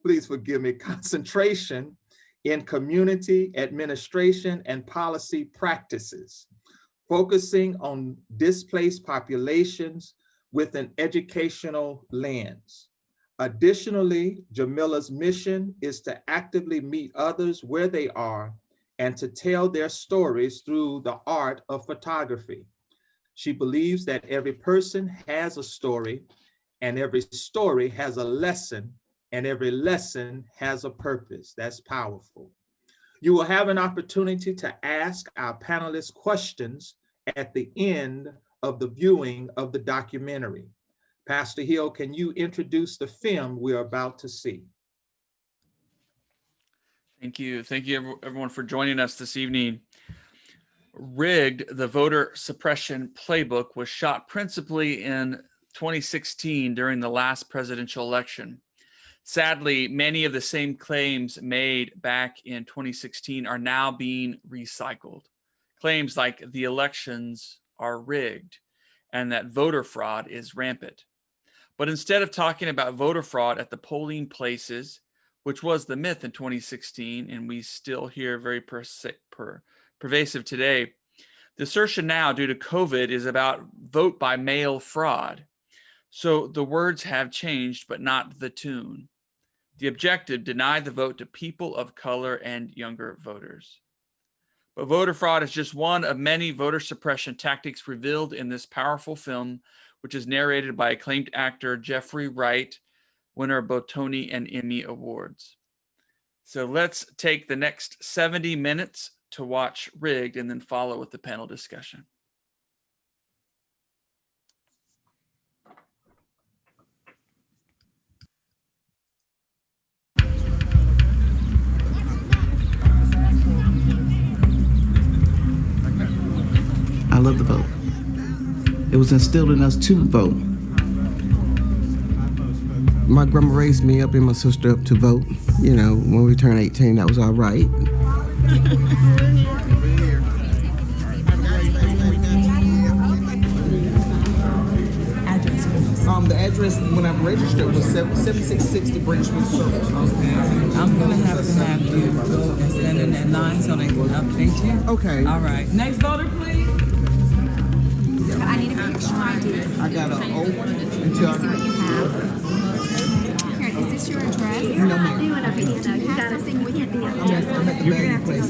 please forgive me, concentration in community administration and policy practices, focusing on displaced populations with an educational lens. Additionally, Jamila's mission is to actively meet others where they are and to tell their stories through the art of photography. She believes that every person has a story, and every story has a lesson, and every lesson has a purpose. That's powerful. You will have an opportunity to ask our panelists questions at the end of the viewing of the documentary. Pastor Hill, can you introduce the film we're about to see? Thank you. Thank you everyone for joining us this evening. Rigged, the voter suppression playbook, was shot principally in 2016 during the last presidential election. Sadly, many of the same claims made back in 2016 are now being recycled. Claims like the elections are rigged and that voter fraud is rampant. But instead of talking about voter fraud at the polling places, which was the myth in 2016, and we still hear very pervasive today, the assertion now due to COVID is about vote by mail fraud. So the words have changed, but not the tune. The objective: deny the vote to people of color and younger voters. But voter fraud is just one of many voter suppression tactics revealed in this powerful film, which is narrated by acclaimed actor Jeffrey Wright, winner of both Tony and Emmy Awards. So let's take the next 70 minutes to watch Rigged and then follow with the panel discussion. I love the vote. It was instilled in us to vote. My grandma raised me up and my sister up to vote. You know, when we turned 18, that was all right. The address when I registered was 7660 Bridgeman Circle. Okay. I'm gonna have you stand in that line so they can update you. Okay. All right. Next voter, please. I need a picture ID. I got an old one until I What you have. Here, is this your address? No, ma'am. You have something with the address. You're gonna have to go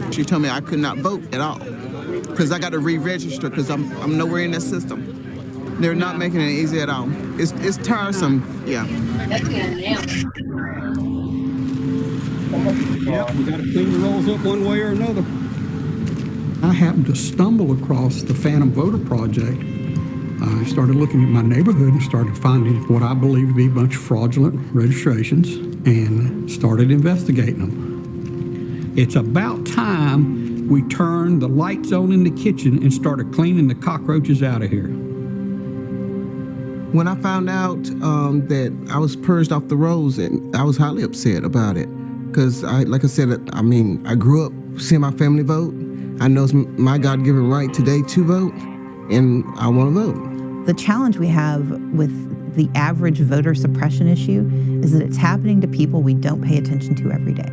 back. She told me I could not vote at all because I got to re-register because I'm nowhere in that system. They're not making it easy at all. It's tiresome. Yeah. Yeah, we got to clean the rolls up one way or another. I happened to stumble across the Phantom Voter Project. I started looking at my neighborhood and started finding what I believe to be a bunch of fraudulent registrations and started investigating them. It's about time we turned the lights on in the kitchen and started cleaning the cockroaches out of here. When I found out that I was purged off the rolls, and I was highly upset about it, because like I said, I mean, I grew up seeing my family vote. I know it's my God-given right today to vote, and I want to vote. The challenge we have with the average voter suppression issue is that it's happening to people we don't pay attention to every day.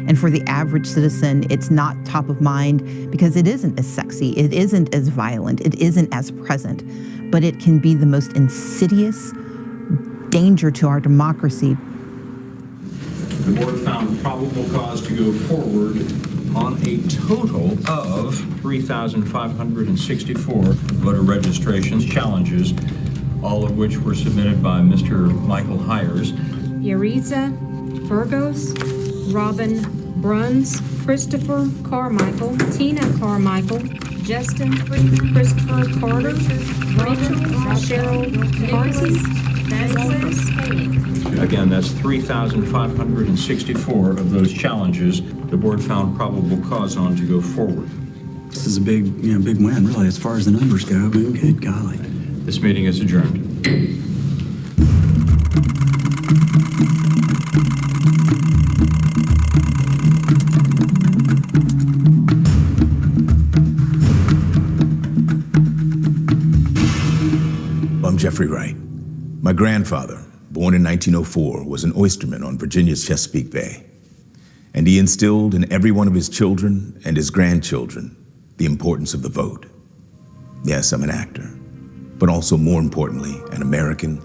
And for the average citizen, it's not top of mind because it isn't as sexy, it isn't as violent, it isn't as present, but it can be the most insidious danger to our democracy. The board found probable cause to go forward on a total of 3,564 voter registrations, challenges, all of which were submitted by Mr. Michael Hires. Yaritza Burgos, Robin Bruns, Christopher Carmichael, Tina Carmichael, Justin Freeman, Christopher Carter, Rachel Cheryl Carson, Again, that's 3,564 of those challenges the board found probable cause on to go forward. This is a big win, really, as far as the numbers go. I mean, good golly. This meeting is adjourned. I'm Jeffrey Wright. My grandfather, born in 1904, was an oysterman on Virginia's Chesapeake Bay. And he instilled in every one of his children and his grandchildren the importance of the vote. Yes, I'm an actor, but also more importantly, an American,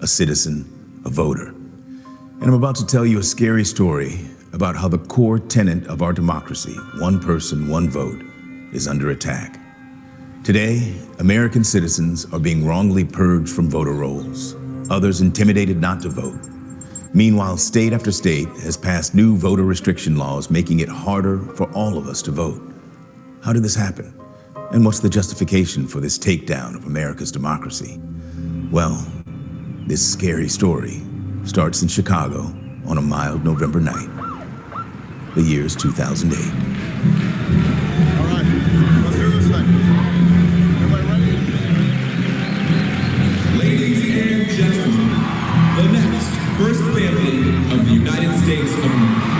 a citizen, a voter. And I'm about to tell you a scary story about how the core tenet of our democracy, one person, one vote, is under attack. Today, American citizens are being wrongly purged from voter rolls, others intimidated not to vote. Meanwhile, state after state has passed new voter restriction laws, making it harder for all of us to vote. How did this happen? And what's the justification for this takedown of America's democracy? Well, this scary story starts in Chicago on a mild November night. The year's 2008. All right, let's do this thing. Everybody ready? Ladies and gentlemen, the next First Family of the United States of America.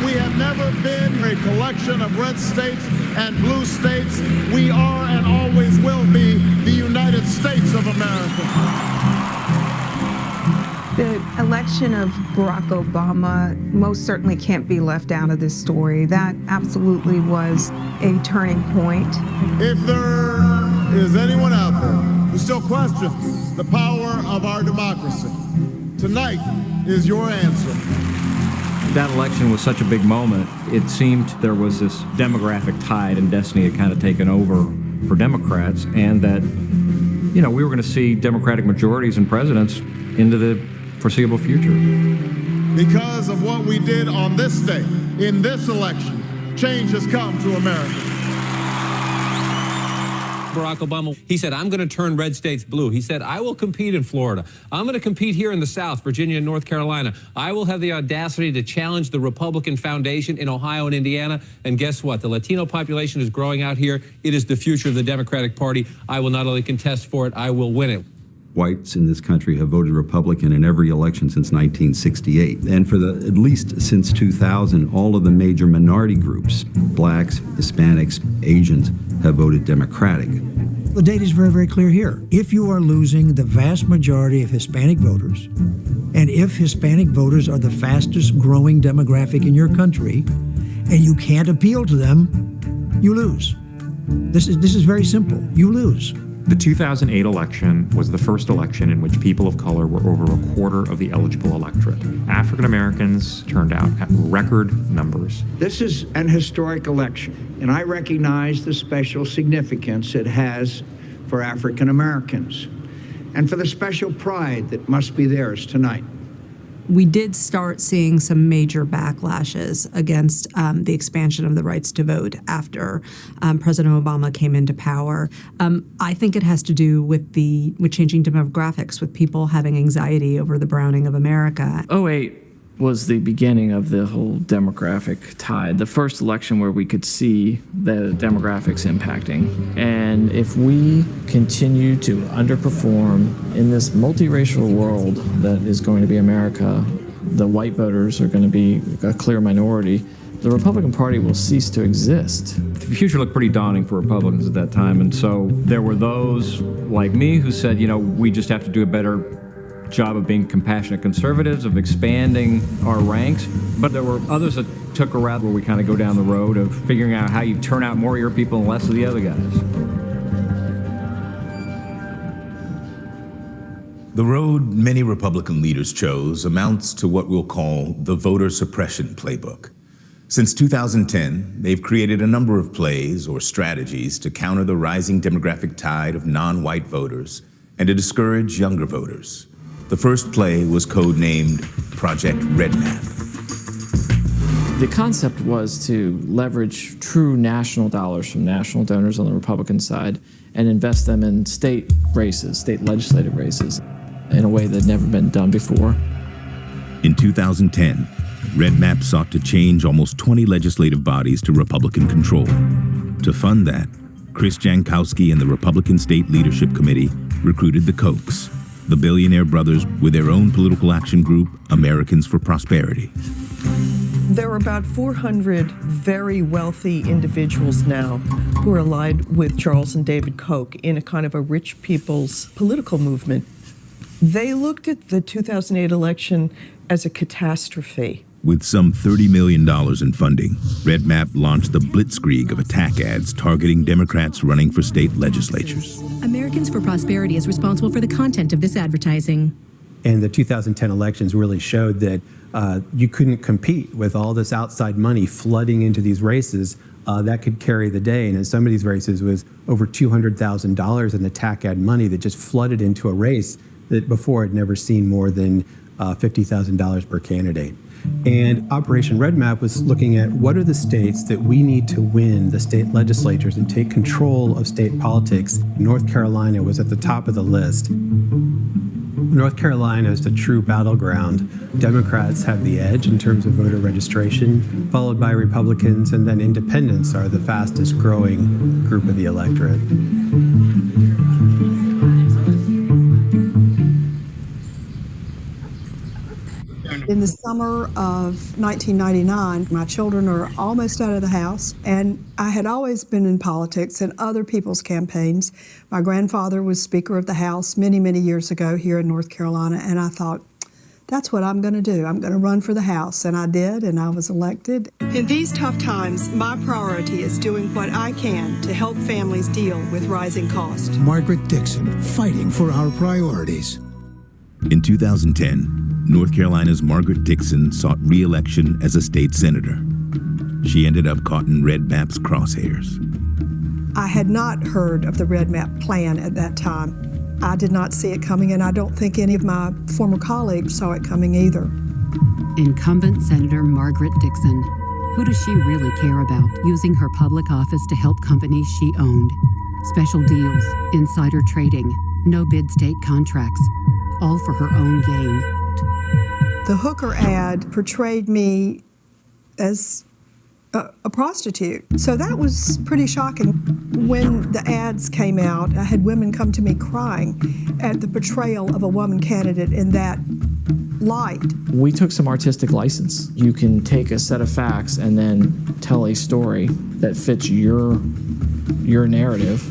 We have never been a collection of red states and blue states. We are and always will be the United States of America. The election of Barack Obama most certainly can't be left out of this story. That absolutely was a turning point. If there is anyone out there who still questions the power of our democracy, tonight is your answer. That election was such a big moment. It seemed there was this demographic tide and destiny had kind of taken over for Democrats, and that, we were going to see Democratic majorities and presidents into the foreseeable future. Because of what we did on this day, in this election, change has come to America. Barack Obama, he said, I'm going to turn red states blue. He said, I will compete in Florida. I'm going to compete here in the South, Virginia and North Carolina. I will have the audacity to challenge the Republican Foundation in Ohio and Indiana. And guess what? The Latino population is growing out here. It is the future of the Democratic Party. I will not only contest for it, I will win it. Whites in this country have voted Republican in every election since 1968. And for at least since 2000, all of the major minority groups, blacks, Hispanics, Asians, have voted Democratic. The data is very, very clear here. If you are losing the vast majority of Hispanic voters, and if Hispanic voters are the fastest growing demographic in your country, and you can't appeal to them, you lose. This is very simple. You lose. The 2008 election was the first election in which people of color were over a quarter of the eligible electorate. African Americans turned out at record numbers. This is an historic election, and I recognize the special significance it has for African Americans and for the special pride that must be theirs tonight. We did start seeing some major backlashes against the expansion of the rights to vote after President Obama came into power. I think it has to do with changing demographics, with people having anxiety over the browning of America. 2008 was the beginning of the whole demographic tide, the first election where we could see the demographics impacting. And if we continue to underperform in this multiracial world that is going to be America, the white voters are going to be a clear minority. The Republican Party will cease to exist. The future looked pretty daunting for Republicans at that time, and so there were those like me who said, we just have to do a better job of being compassionate conservatives, of expanding our ranks. But there were others that took a route where we kind of go down the road of figuring out how you turn out more of your people and less of the other guys. The road many Republican leaders chose amounts to what we'll call the voter suppression playbook. Since 2010, they've created a number of plays or strategies to counter the rising demographic tide of non-white voters and to discourage younger voters. The first play was codenamed Project Red Map. The concept was to leverage true national dollars from national donors on the Republican side and invest them in state races, state legislative races, in a way that had never been done before. In 2010, Red Map sought to change almost 20 legislative bodies to Republican control. To fund that, Chris Jankowski and the Republican State Leadership Committee recruited the Kochs, the billionaire brothers with their own political action group, Americans for Prosperity. There are about 400 very wealthy individuals now who are allied with Charles and David Koch in a kind of a rich people's political movement. They looked at the 2008 election as a catastrophe. With some $30 million in funding, Red Map launched the blitzkrieg of attack ads targeting Democrats running for state legislatures. Americans for Prosperity is responsible for the content of this advertising. And the 2010 elections really showed that you couldn't compete with all this outside money flooding into these races that could carry the day. And in some of these races was over $200,000 in attack ad money that just flooded into a race that before had never seen more than $50,000 per candidate. And Operation Red Map was looking at what are the states that we need to win the state legislatures and take control of state politics. North Carolina was at the top of the list. North Carolina is the true battleground. Democrats have the edge in terms of voter registration, followed by Republicans, and then independents are the fastest growing group of the electorate. In the summer of 1999, my children are almost out of the house, and I had always been in politics and other people's campaigns. My grandfather was Speaker of the House many, many years ago here in North Carolina, and I thought, that's what I'm going to do. I'm going to run for the House, and I did, and I was elected. In these tough times, my priority is doing what I can to help families deal with rising costs. Margaret Dixon, fighting for our priorities. In 2010, North Carolina's Margaret Dixon sought re-election as a state senator. She ended up caught in Red Map's crosshairs. I had not heard of the Red Map plan at that time. I did not see it coming, and I don't think any of my former colleagues saw it coming either. Incumbent Senator Margaret Dixon. Who does she really care about using her public office to help companies she owned? Special deals, insider trading, no bid state contracts, all for her own gain. The hooker ad portrayed me as a prostitute. So that was pretty shocking. When the ads came out, I had women come to me crying at the portrayal of a woman candidate in that light. We took some artistic license. You can take a set of facts and then tell a story that fits your narrative.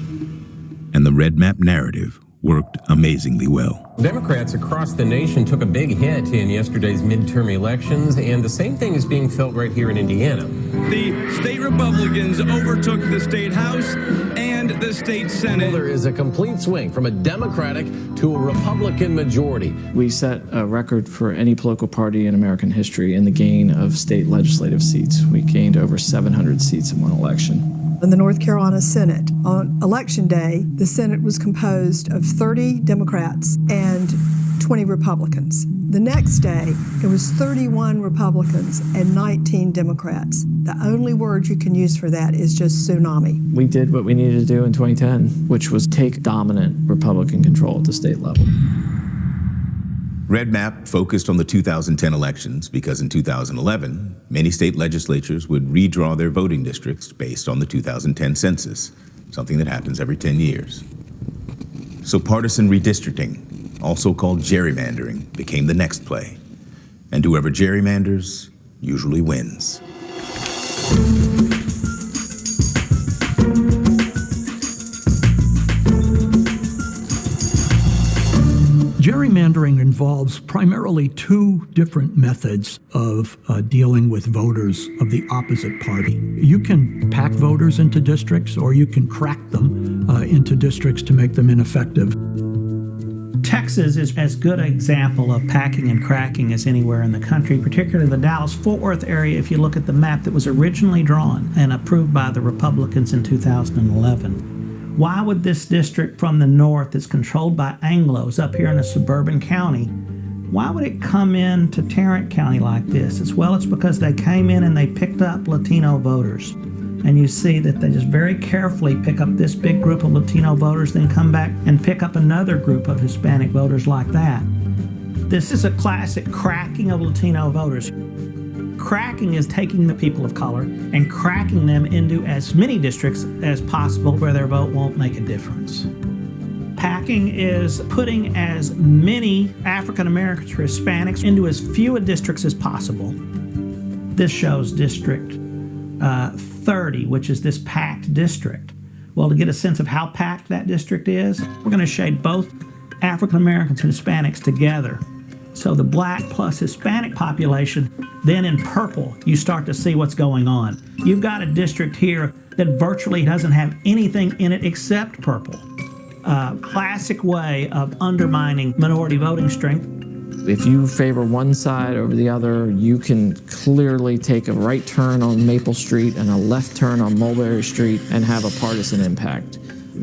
And the Red Map narrative worked amazingly well. Democrats across the nation took a big hit in yesterday's midterm elections, and the same thing is being felt right here in Indiana. The state Republicans overtook the state House and the state Senate. Well, there is a complete swing from a Democratic to a Republican majority. We set a record for any political party in American history in the gain of state legislative seats. We gained over 700 seats in one election. In the North Carolina Senate, on Election Day, the Senate was composed of 30 Democrats and 20 Republicans. The next day, it was 31 Republicans and 19 Democrats. The only word you can use for that is just tsunami. We did what we needed to do in 2010, which was take dominant Republican control at the state level. Red Map focused on the 2010 elections because in 2011, many state legislatures would redraw their voting districts based on the 2010 census, something that happens every 10 years. So partisan redistricting, also called gerrymandering, became the next play. And whoever gerrymanders usually wins. Gerrymandering involves primarily two different methods of dealing with voters of the opposite party. You can pack voters into districts, or you can crack them into districts to make them ineffective. Texas is as good an example of packing and cracking as anywhere in the country, particularly the Dallas-Fort Worth area. If you look at the map that was originally drawn and approved by the Republicans in 2011. Why would this district from the north that's controlled by Anglos up here in a suburban county, why would it come in to Tarrant County like this? It's because they came in and they picked up Latino voters. And you see that they just very carefully pick up this big group of Latino voters, then come back and pick up another group of Hispanic voters like that. This is a classic cracking of Latino voters. Cracking is taking the people of color and cracking them into as many districts as possible where their vote won't make a difference. Packing is putting as many African Americans or Hispanics into as few districts as possible. This shows District 30, which is this packed district. Well, to get a sense of how packed that district is, we're going to shade both African Americans and Hispanics together. So the black plus Hispanic population, then in purple, you start to see what's going on. You've got a district here that virtually doesn't have anything in it except purple. Classic way of undermining minority voting strength. If you favor one side over the other, you can clearly take a right turn on Maple Street and a left turn on Mulberry Street and have a partisan impact.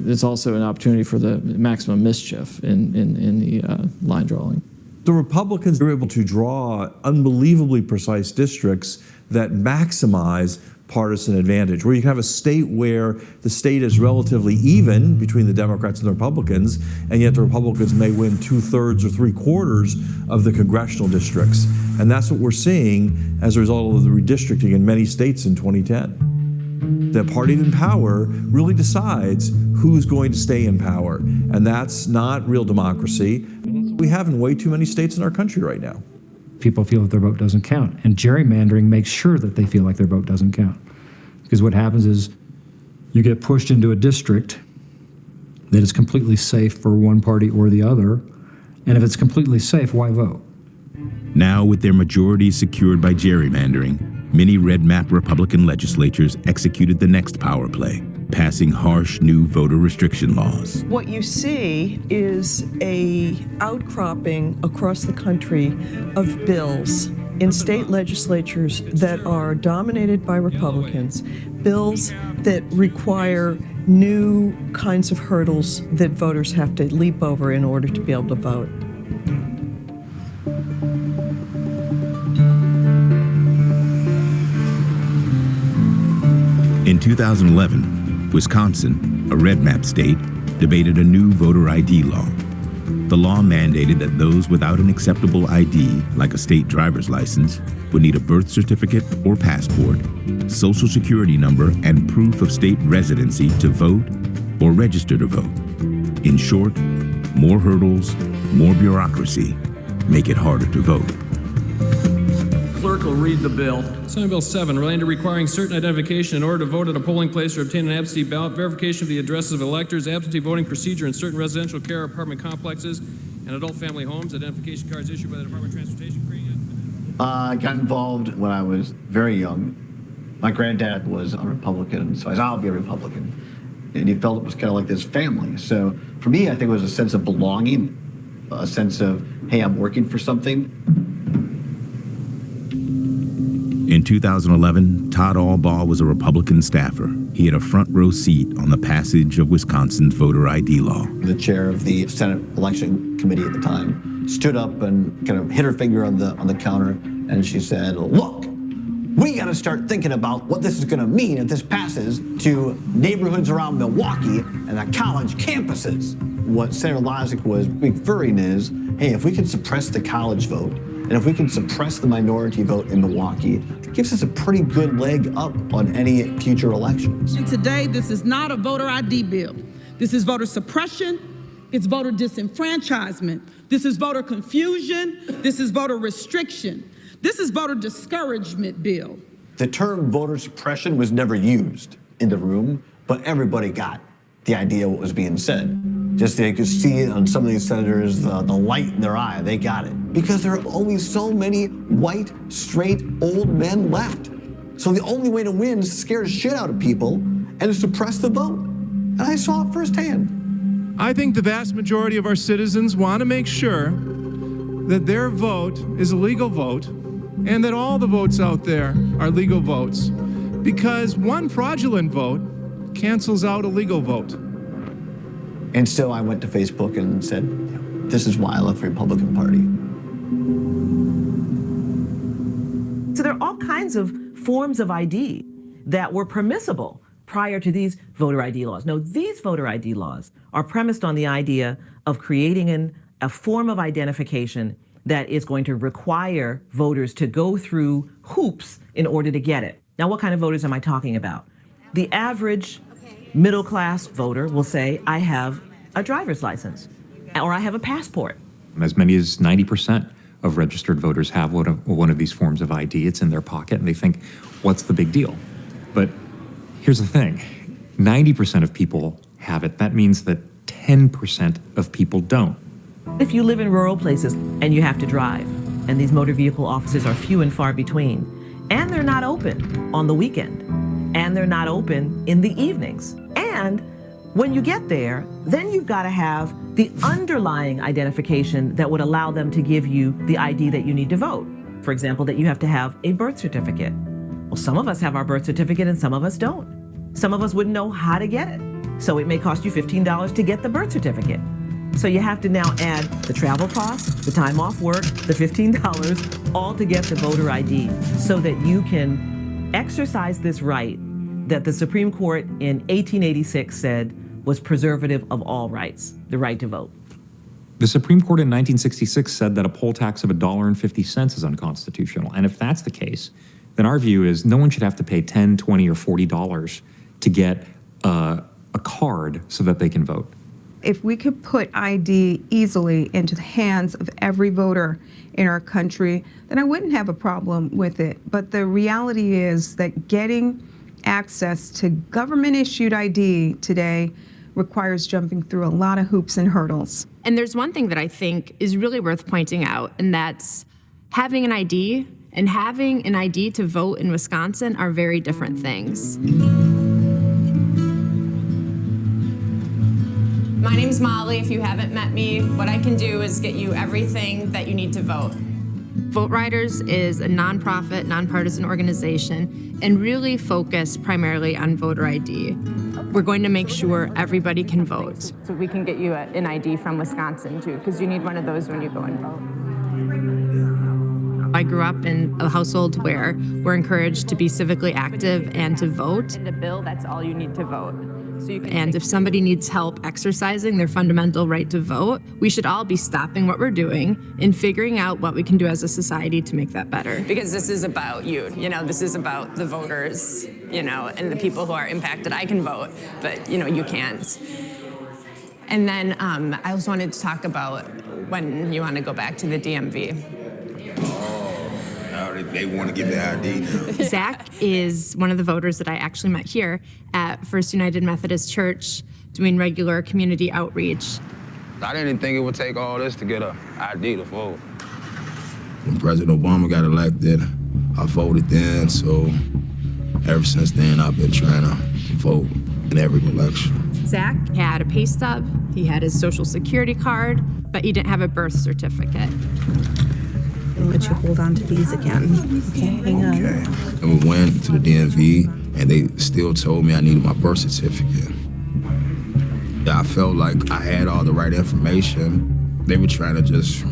It's also an opportunity for the maximum mischief in the line drawing. The Republicans were able to draw unbelievably precise districts that maximize partisan advantage, where you can have a state where the state is relatively even between the Democrats and the Republicans, and yet the Republicans may win 2/3 or 3/4 of the congressional districts. And that's what we're seeing as a result of the redistricting in many states in 2010. The party in power really decides who's going to stay in power, and that's not real democracy. We have in way too many states in our country right now. People feel that their vote doesn't count, and gerrymandering makes sure that they feel like their vote doesn't count. Because what happens is you get pushed into a district that is completely safe for one party or the other, and if it's completely safe, why vote? Now, with their majority secured by gerrymandering, many red map Republican legislatures executed the next power play, passing harsh new voter restriction laws. What you see is a outcropping across the country of bills in state legislatures that are dominated by Republicans, bills that require new kinds of hurdles that voters have to leap over in order to be able to vote. In 2011, Wisconsin, a red map state, debated a new voter ID law. The law mandated that those without an acceptable ID, like a state driver's license, would need a birth certificate or passport, social security number, and proof of state residency to vote or register to vote. In short, more hurdles, more bureaucracy, make it harder to vote. Clerk will read the bill. Senate Bill 7, relating to requiring certain identification in order to vote at a polling place or obtain an absentee ballot, verification of the addresses of electors, absentee voting procedure in certain residential care apartment complexes and adult family homes, identification cards issued by the Department of Transportation. I got involved when I was very young. My granddad was a Republican, so I said, I'll be a Republican. And he felt it was kind of like this family. So for me, I think it was a sense of belonging, a sense of, hey, I'm working for something. In 2011, Todd Albaugh was a Republican staffer. He had a front row seat on the passage of Wisconsin's voter ID law. The chair of the Senate Election Committee at the time stood up and kind of hit her finger on the counter, and she said, look, we got to start thinking about what this is going to mean if this passes to neighborhoods around Milwaukee and the college campuses. What Senator Lozick was referring is, hey, if we can suppress the college vote, and if we can suppress the minority vote in Milwaukee, it gives us a pretty good leg up on any future elections. And today, this is not a voter ID bill. This is voter suppression. It's voter disenfranchisement. This is voter confusion. This is voter restriction. This is voter discouragement bill. The term voter suppression was never used in the room, but everybody got the idea of what was being said. Just they could see it on some of these senators, the light in their eye, they got it. Because there are only so many white, straight, old men left. So the only way to win is to scare the shit out of people and to suppress the vote. And I saw it firsthand. I think the vast majority of our citizens want to make sure that their vote is a legal vote and that all the votes out there are legal votes. Because one fraudulent vote cancels out a legal vote. And so I went to Facebook and said, this is why I left the Republican Party. So there are all kinds of forms of ID that were permissible prior to these voter ID laws. No, these voter ID laws are premised on the idea of creating a form of identification that is going to require voters to go through hoops in order to get it. Now, what kind of voters am I talking about? The average middle-class voter will say, I have a driver's license, or I have a passport. As many as 90% of registered voters have one of these forms of ID. It's in their pocket, and they think, what's the big deal? But here's the thing. 90% of people have it. That means that 10% of people don't. If you live in rural places and you have to drive, and these motor vehicle offices are few and far between, and they're not open on the weekend, and they're not open in the evenings, and when you get there, then you've got to have the underlying identification that would allow them to give you the ID that you need to vote. For example, that you have to have a birth certificate. Well, some of us have our birth certificate and some of us don't. Some of us wouldn't know how to get it. So it may cost you $15 to get the birth certificate. So you have to now add the travel costs, the time off work, the $15, all to get the voter ID so that you can exercise this right that the Supreme Court in 1886 said was preservative of all rights, the right to vote. The Supreme Court in 1966 said that a poll tax of $1.50 is unconstitutional. And if that's the case, then our view is no one should have to pay $10, $20, or $40 to get a card so that they can vote. If we could put ID easily into the hands of every voter in our country, then I wouldn't have a problem with it. But the reality is that getting access to government-issued ID today requires jumping through a lot of hoops and hurdles. And there's one thing that I think is really worth pointing out, and that's having an ID and having an ID to vote in Wisconsin are very different things. My name's Molly. If you haven't met me, what I can do is get you everything that you need to vote. Vote Riders is a nonprofit, nonpartisan organization and really focused primarily on voter ID. We're going to make sure everybody can vote. So we can get you an ID from Wisconsin too, because you need one of those when you go and vote. I grew up in a household where we're encouraged to be civically active and to vote. In the bill, that's all you need to vote. And if somebody needs help exercising their fundamental right to vote, we should all be stopping what we're doing and figuring out what we can do as a society to make that better. Because this is about you, this is about the voters, and the people who are impacted. I can vote, but, you can't. And then I also wanted to talk about when you want to go back to the DMV. They want to get the ID. Zach is one of the voters that I actually met here at First United Methodist Church doing regular community outreach. I didn't think it would take all this to get an ID to vote. When President Obama got elected, I voted then, so ever since then I've been trying to vote in every election. Zach had a pay stub, he had his social security card, but he didn't have a birth certificate. And let you hold on to these again. Okay, hang on. Okay. And we went to the DMV, and they still told me I needed my birth certificate. I felt like I had all the right information. They were trying to just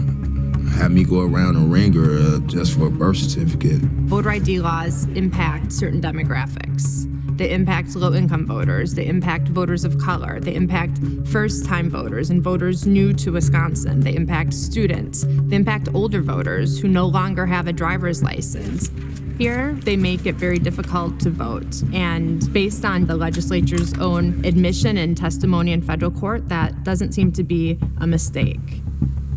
have me go around a ringer just for a birth certificate. Voter ID laws impact certain demographics. They impact low-income voters. They impact voters of color. They impact first-time voters and voters new to Wisconsin. They impact students. They impact older voters who no longer have a driver's license. Here, they make it very difficult to vote. And based on the legislature's own admission and testimony in federal court, that doesn't seem to be a mistake.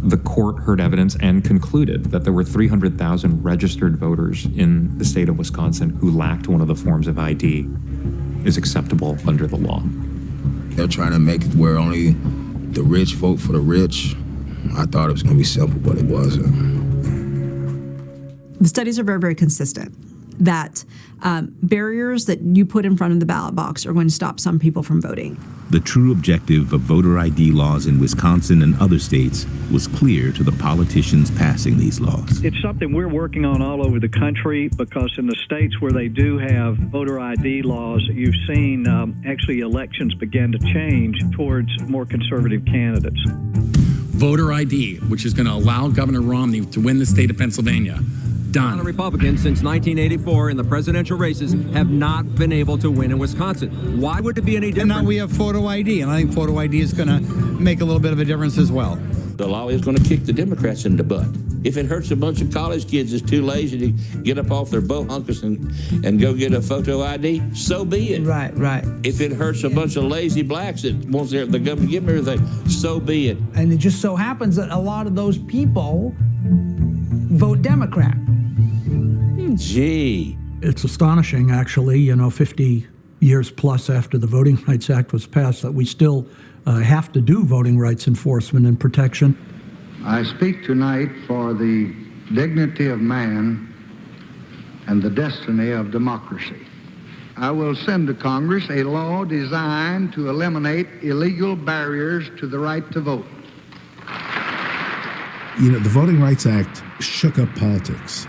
The court heard evidence and concluded that there were 300,000 registered voters in the state of Wisconsin who lacked one of the forms of ID is acceptable under the law. They're trying to make it where only the rich vote for the rich. I thought it was going to be simple, but it wasn't. The studies are very, very consistent that barriers that you put in front of the ballot box are going to stop some people from voting. The true objective of voter ID laws in Wisconsin and other states was clear to the politicians passing these laws. It's something we're working on all over the country because in the states where they do have voter ID laws, you've seen actually elections begin to change towards more conservative candidates. Voter ID, which is going to allow Governor Romney to win the state of Pennsylvania. Done. Republicans since 1984 in the presidential races have not been able to win in Wisconsin. Why would it be any different? And now we have photo ID, and I think photo ID is going to make a little bit of a difference as well. The law is going to kick the Democrats in the butt. If it hurts a bunch of college kids that's too lazy to get up off their bohunkers and go get a photo ID, so be it. Right. If it hurts a bunch of lazy blacks that wants the government to give them everything, so be it. And it just so happens that a lot of those people Democrat. Gee. It's astonishing, actually, 50 years plus after the Voting Rights Act was passed, that we still have to do voting rights enforcement and protection. I speak tonight for the dignity of man and the destiny of democracy. I will send to Congress a law designed to eliminate illegal barriers to the right to vote. The Voting Rights Act shook up politics.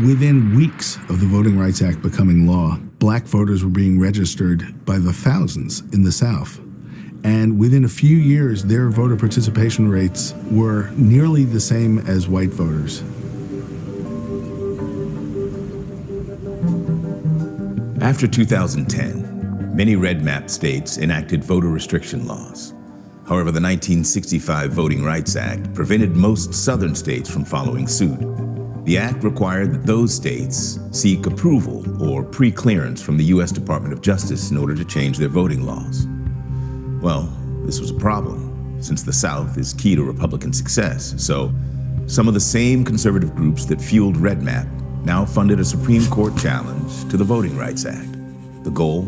Within weeks of the Voting Rights Act becoming law, black voters were being registered by the thousands in the South. And within a few years, their voter participation rates were nearly the same as white voters. After 2010, many red map states enacted voter restriction laws. However, the 1965 Voting Rights Act prevented most southern states from following suit. The act required that those states seek approval or pre-clearance from the U.S. Department of Justice in order to change their voting laws. Well, this was a problem, since the South is key to Republican success. So, some of the same conservative groups that fueled Red Map now funded a Supreme Court challenge to the Voting Rights Act. The goal?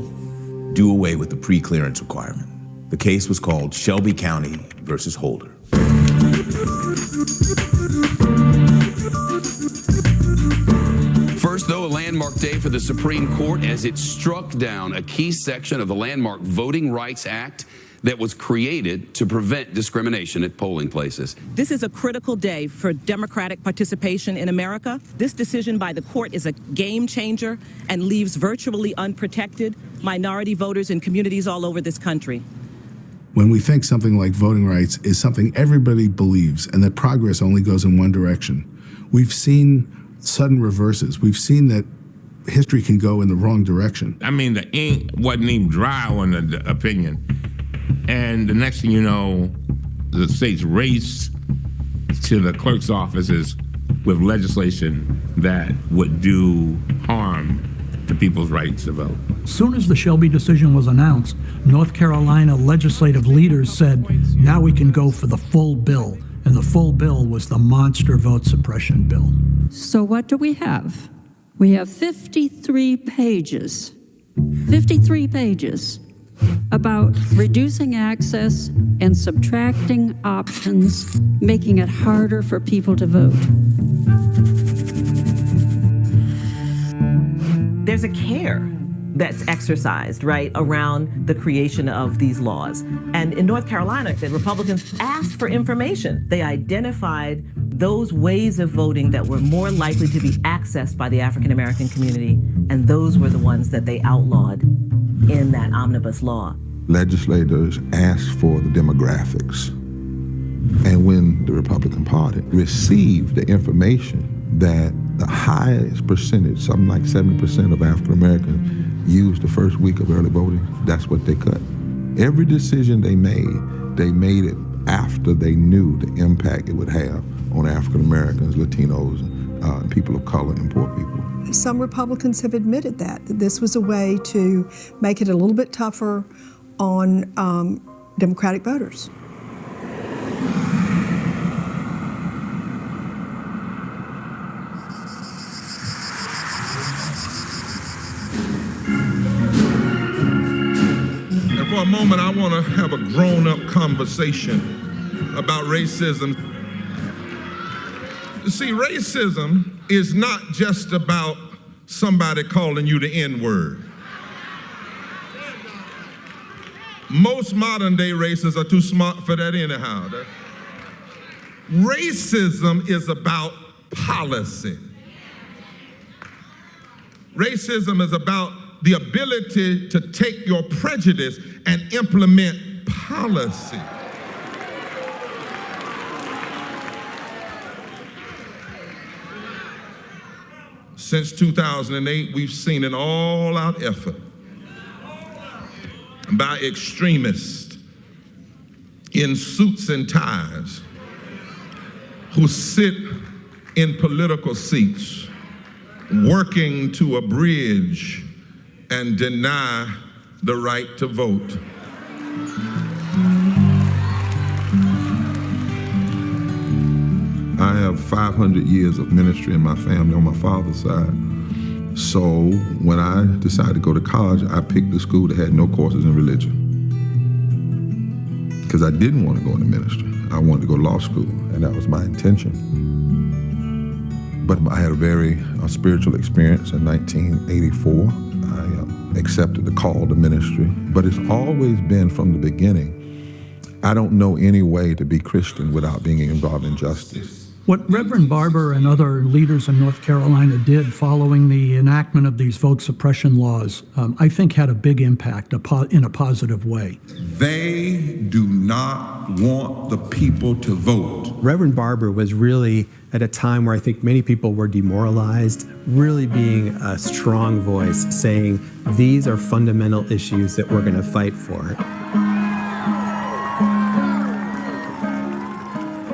Do away with the pre-clearance requirement. The case was called Shelby County versus Holder. First, though, a landmark day for the Supreme Court as it struck down a key section of the landmark Voting Rights Act that was created to prevent discrimination at polling places. This is a critical day for democratic participation in America. This decision by the court is a game changer and leaves virtually unprotected minority voters in communities all over this country. When we think something like voting rights is something everybody believes and that progress only goes in one direction, we've seen sudden reverses. We've seen that history can go in the wrong direction. I mean, the ink wasn't even dry on the opinion. And the next thing you know, the states race to the clerk's offices with legislation that would do harm to people's rights to vote. As soon as the Shelby decision was announced, North Carolina legislative leaders said, now we can go for the full bill. And the full bill was the monster vote suppression bill. So what do we have? We have 53 pages. 53 pages about reducing access and subtracting options, making it harder for people to vote. There's a care that's exercised, right, around the creation of these laws. And in North Carolina, the Republicans asked for information. They identified those ways of voting that were more likely to be accessed by the African American community, and those were the ones that they outlawed in that omnibus law. Legislators asked for the demographics. And when the Republican Party received the information that the highest percentage, something like 70% of African Americans used the first week of early voting, that's what they cut. Every decision they made it after they knew the impact it would have on African Americans, Latinos, and people of color and poor people. Some Republicans have admitted that this was a way to make it a little bit tougher on Democratic voters. And for a moment, I want to have a grown-up conversation about racism. See, racism is not just about somebody calling you the N-word. Most modern-day racists are too smart for that anyhow. Racism is about policy. Racism is about the ability to take your prejudice and implement policy. Since 2008, we've seen an all-out effort by extremists in suits and ties who sit in political seats working to abridge and deny the right to vote. I have 500 years of ministry in my family on my father's side. So when I decided to go to college, I picked a school that had no courses in religion. Because I didn't want to go into ministry. I wanted to go to law school, and that was my intention. But I had a very spiritual experience in 1984. I accepted the call to ministry. But it's always been from the beginning, I don't know any way to be Christian without being involved in justice. What Reverend Barber and other leaders in North Carolina did following the enactment of these vote suppression laws, I think had a big impact in a positive way. They do not want the people to vote. Reverend Barber was really at a time where I think many people were demoralized, really being a strong voice, saying these are fundamental issues that we're going to fight for.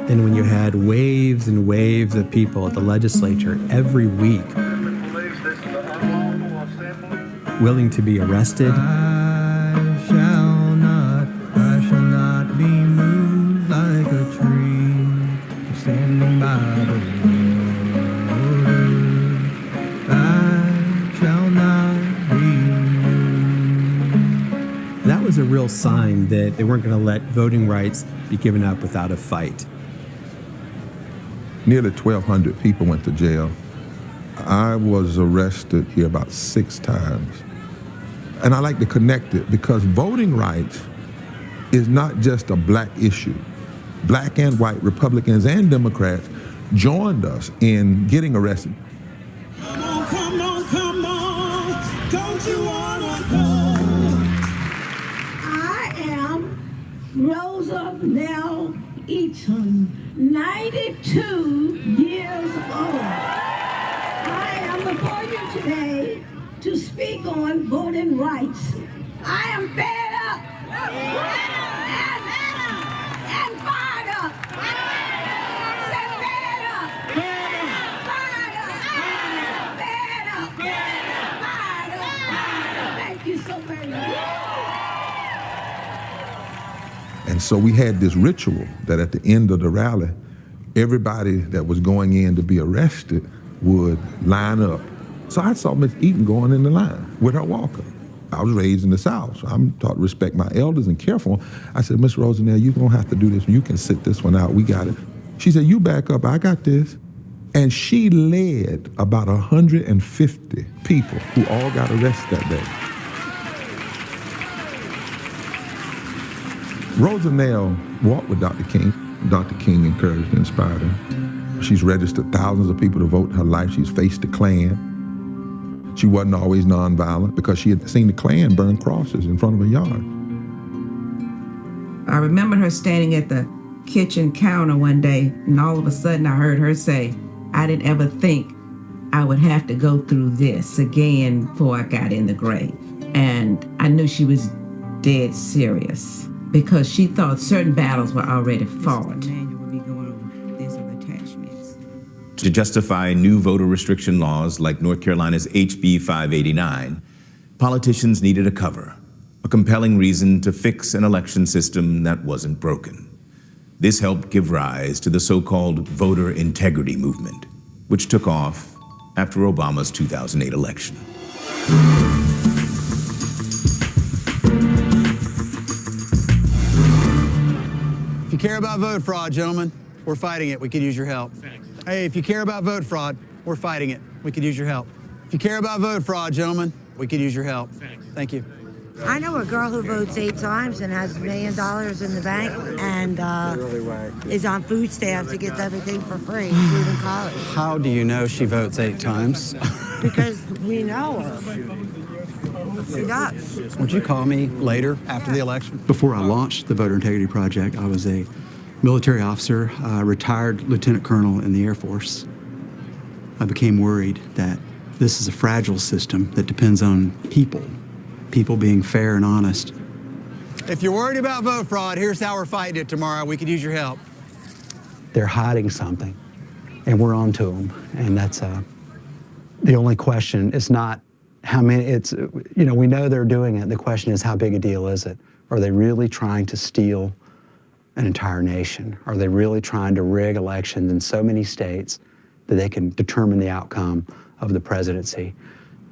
And when you had waves and waves of people at the legislature every week willing to be arrested, I shall not be moved like a tree standing by the road. I shall not be moved. That was a real sign that they weren't going to let voting rights be given up without a fight. Nearly 1,200 people went to jail. I was arrested here about 6 times. And I like to connect it because voting rights is not just a black issue. Black and white Republicans and Democrats joined us in getting arrested. Come on, come on, come on, don't you wanna go? I am Rosa Nell Eaton, 92 years old. I am before you today to speak on voting rights. I am fed up and fired up. Say fed up, fired up, fired up. Thank you so very much. And so we had this ritual that at the end of the rally, everybody that was going in to be arrested would line up. So I saw Miss Eaton going in the line with her walker. I was raised in the South, so I'm taught to respect my elders and care for them. I said, Miss Rosanelle, you're gonna have to do this. You can sit this one out, we got it. She said, you back up, I got this. And she led about 150 people who all got arrested that day. Rosanelle walked with Dr. King. Dr. King encouraged and inspired her. She's registered thousands of people to vote in her life. She's faced the Klan. She wasn't always nonviolent because she had seen the Klan burn crosses in front of her yard. I remember her standing at the kitchen counter one day, and all of a sudden I heard her say, I didn't ever think I would have to go through this again before I got in the grave. And I knew she was dead serious because she thought certain battles were already fought. To justify new voter restriction laws like North Carolina's HB 589, politicians needed a cover, a compelling reason to fix an election system that wasn't broken. This helped give rise to the so-called voter integrity movement, which took off after Obama's 2008 election. If you care about vote fraud, gentlemen, we're fighting it. We could use your help. Thanks. Hey, if you care about vote fraud, we're fighting it. We could use your help. If you care about vote fraud, gentlemen, we could use your help. Thanks. Thank you. I know a girl who votes 8 times and has $1 million in the bank and is on food stamps and gets everything for free, including college. How do you know she votes 8 times? Because we know her. She does. Would you call me later after the election? Before I launched the Voter Integrity Project, I was a military officer, retired lieutenant colonel in the Air Force. I became worried that this is a fragile system that depends on people being fair and honest. If you're worried about vote fraud, here's how we're fighting it tomorrow. We could use your help. They're hiding something, and we're on to them. And that's the only question. It's not how many, it's, we know they're doing it. The question is, how big a deal is it? Are they really trying to steal an entire nation? Are they really trying to rig elections in so many states that they can determine the outcome of the presidency?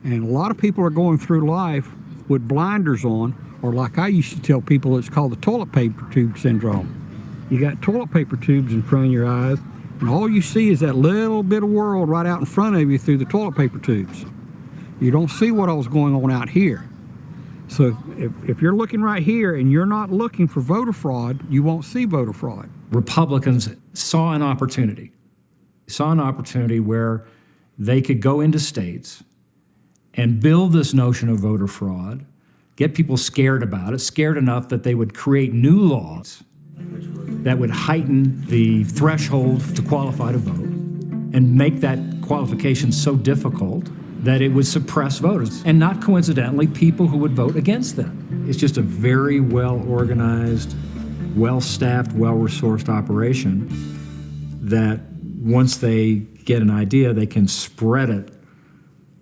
And a lot of people are going through life with blinders on, or like I used to tell people, it's called the toilet paper tube syndrome. You got toilet paper tubes in front of your eyes, and all you see is that little bit of world right out in front of you through the toilet paper tubes. You don't see what all's going on out here. So if you're looking right here and you're not looking for voter fraud, you won't see voter fraud. Republicans saw an opportunity where they could go into states and build this notion of voter fraud, get people scared about it, scared enough that they would create new laws that would heighten the threshold to qualify to vote and make that qualification so difficult that it would suppress voters, and not coincidentally people who would vote against them. It's just a very well-organized, well-staffed, well-resourced operation that once they get an idea, they can spread it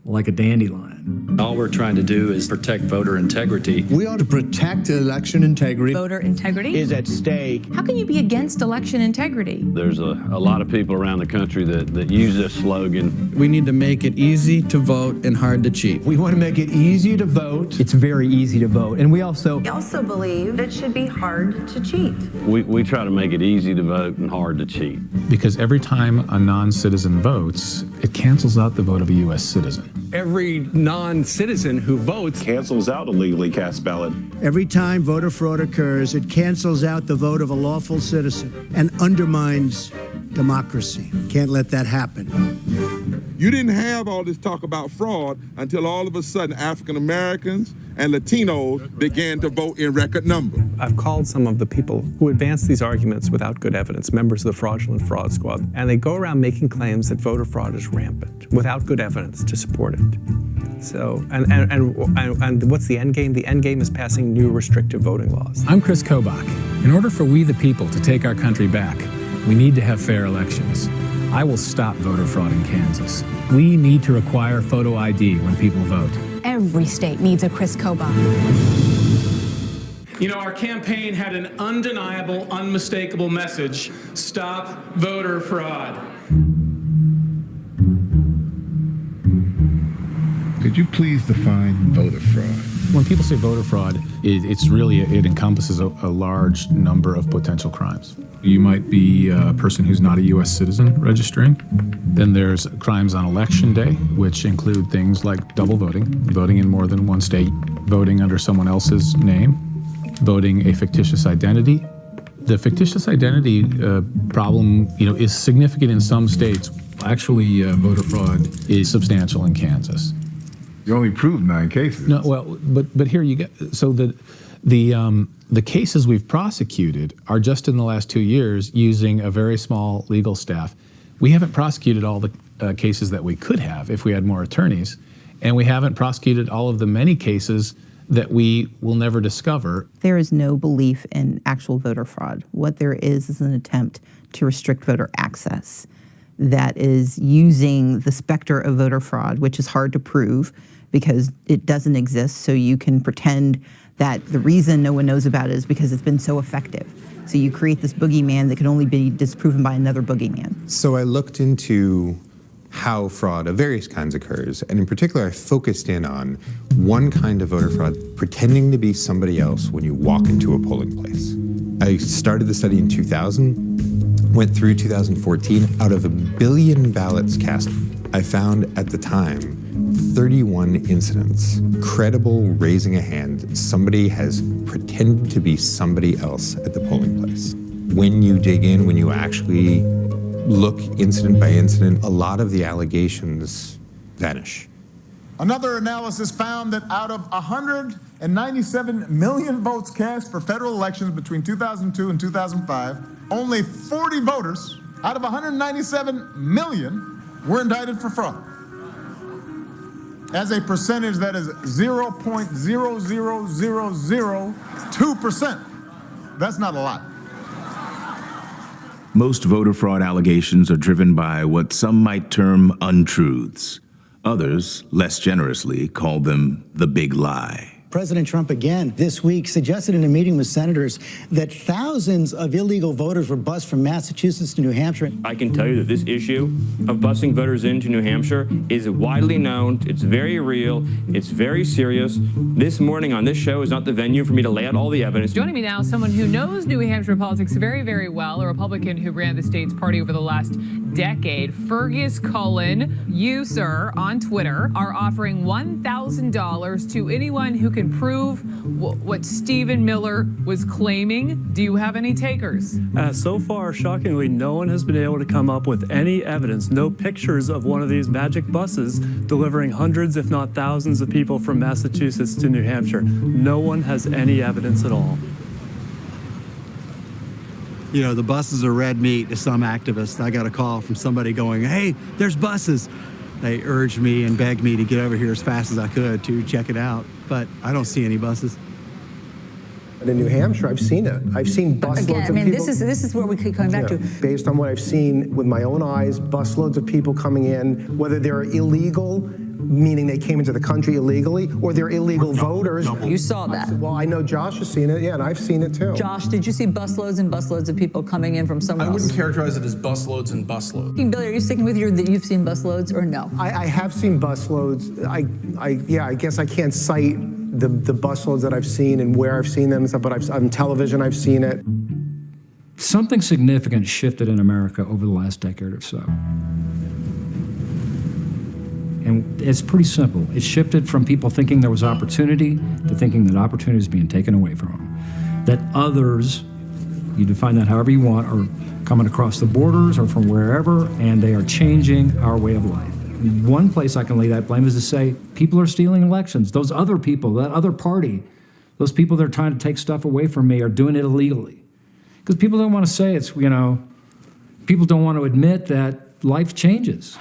like a dandelion. All we're trying to do is protect voter integrity. We ought to protect election integrity. Voter integrity is at stake. How can you be against election integrity? There's a lot of people around the country that use this slogan. We need to make it easy to vote and hard to cheat. We want to make it easy to vote. It's very easy to vote. And we also believe it should be hard to cheat. We try to make it easy to vote and hard to cheat. Because every time a non-citizen votes, it cancels out the vote of a U.S. citizen. Every non-citizen who votes cancels out a legally cast ballot. Every time voter fraud occurs, it cancels out the vote of a lawful citizen and undermines democracy. Can't let that happen. You didn't have all this talk about fraud until all of a sudden African Americans and Latinos began to vote in record number. I've called some of the people who advance these arguments without good evidence, members of the Fraudulent Fraud Squad, and they go around making claims that voter fraud is rampant without good evidence to support it. So, and what's the end game? The end game is passing new restrictive voting laws. I'm Chris Kobach. In order for we the people to take our country back, we need to have fair elections. I will stop voter fraud in Kansas. We need to require photo ID when people vote. Every state needs a Chris Kobach. You know, our campaign had an undeniable, unmistakable message: stop voter fraud. Could you please define voter fraud? When people say voter fraud, it encompasses a large number of potential crimes. You might be a person who's not a U.S. citizen registering. Then there's crimes on election day, which include things like double voting, voting in more than one state, voting under someone else's name, voting a fictitious identity. The fictitious identity problem, is significant in some states. Actually, voter fraud is substantial in Kansas. You only proved 9 cases. No, well, but here you get, so the cases we've prosecuted are just in the last 2 years using a very small legal staff. We haven't prosecuted all the cases that we could have if we had more attorneys, and we haven't prosecuted all of the many cases that we will never discover. There is no belief in actual voter fraud. What there is an attempt to restrict voter access that is using the specter of voter fraud, which is hard to prove because it doesn't exist, so you can pretend that the reason no one knows about it is because it's been so effective. So you create this boogeyman that can only be disproven by another boogeyman. So I looked into how fraud of various kinds occurs, and in particular I focused in on one kind of voter fraud, pretending to be somebody else when you walk into a polling place. I started the study in 2000, went through 2014. Out of 1 billion ballots cast, I found at the time 31 incidents, credible raising a hand, somebody has pretended to be somebody else at the polling place. When you dig in, when you actually look incident by incident, a lot of the allegations vanish. Another analysis found that out of 197 million votes cast for federal elections between 2002 and 2005, only 40 voters out of 197 million were indicted for fraud. As a percentage that is 0.00002%. That's not a lot. Most voter fraud allegations are driven by what some might term untruths. Others, less generously, call them the big lie. President Trump again this week suggested in a meeting with senators that thousands of illegal voters were bused from Massachusetts to New Hampshire. I can tell you that this issue of busing voters into New Hampshire is widely known. It's very real. It's very serious. This morning on this show is not the venue for me to lay out all the evidence. Joining me now, someone who knows New Hampshire politics very, very well, a Republican who ran the state's party over the last decade, Fergus Cullen. You, sir, on Twitter, are offering $1,000 to anyone who can prove what Stephen Miller was claiming. Do you have any takers? So far, shockingly, no one has been able to come up with any evidence, no pictures of one of these magic buses delivering hundreds, if not thousands, of people from Massachusetts to New Hampshire. No one has any evidence at all. You know, the buses are red meat to some activists. I got a call from somebody going, hey, there's buses. They urged me and begged me to get over here as fast as I could to check it out, but I don't see any buses. But in New Hampshire, I've seen it. I've seen busloads of people. Again, this is where we keep coming back to. Based on what I've seen with my own eyes, busloads of people coming in, whether they're illegal, meaning they came into the country illegally, or they're illegal voters. You saw that. Well, I know Josh has seen it, yeah, and I've seen it too. Josh, did you see busloads and busloads of people coming in from somewhere else? I wouldn't characterize it as busloads and busloads. Billy, are you sticking with that you've seen busloads or no? I have seen busloads. I guess I can't cite the busloads that I've seen and where I've seen them and stuff, but on television I've seen it. Something significant shifted in America over the last decade or so. And it's pretty simple. It shifted from people thinking there was opportunity to thinking that opportunity is being taken away from them. That others, you define that however you want, are coming across the borders or from wherever, and they are changing our way of life. One place I can lay that blame is to say people are stealing elections. Those other people, that other party, those people that are trying to take stuff away from me are doing it illegally. Because people don't want to say it's, you know, people don't want to admit that life changes.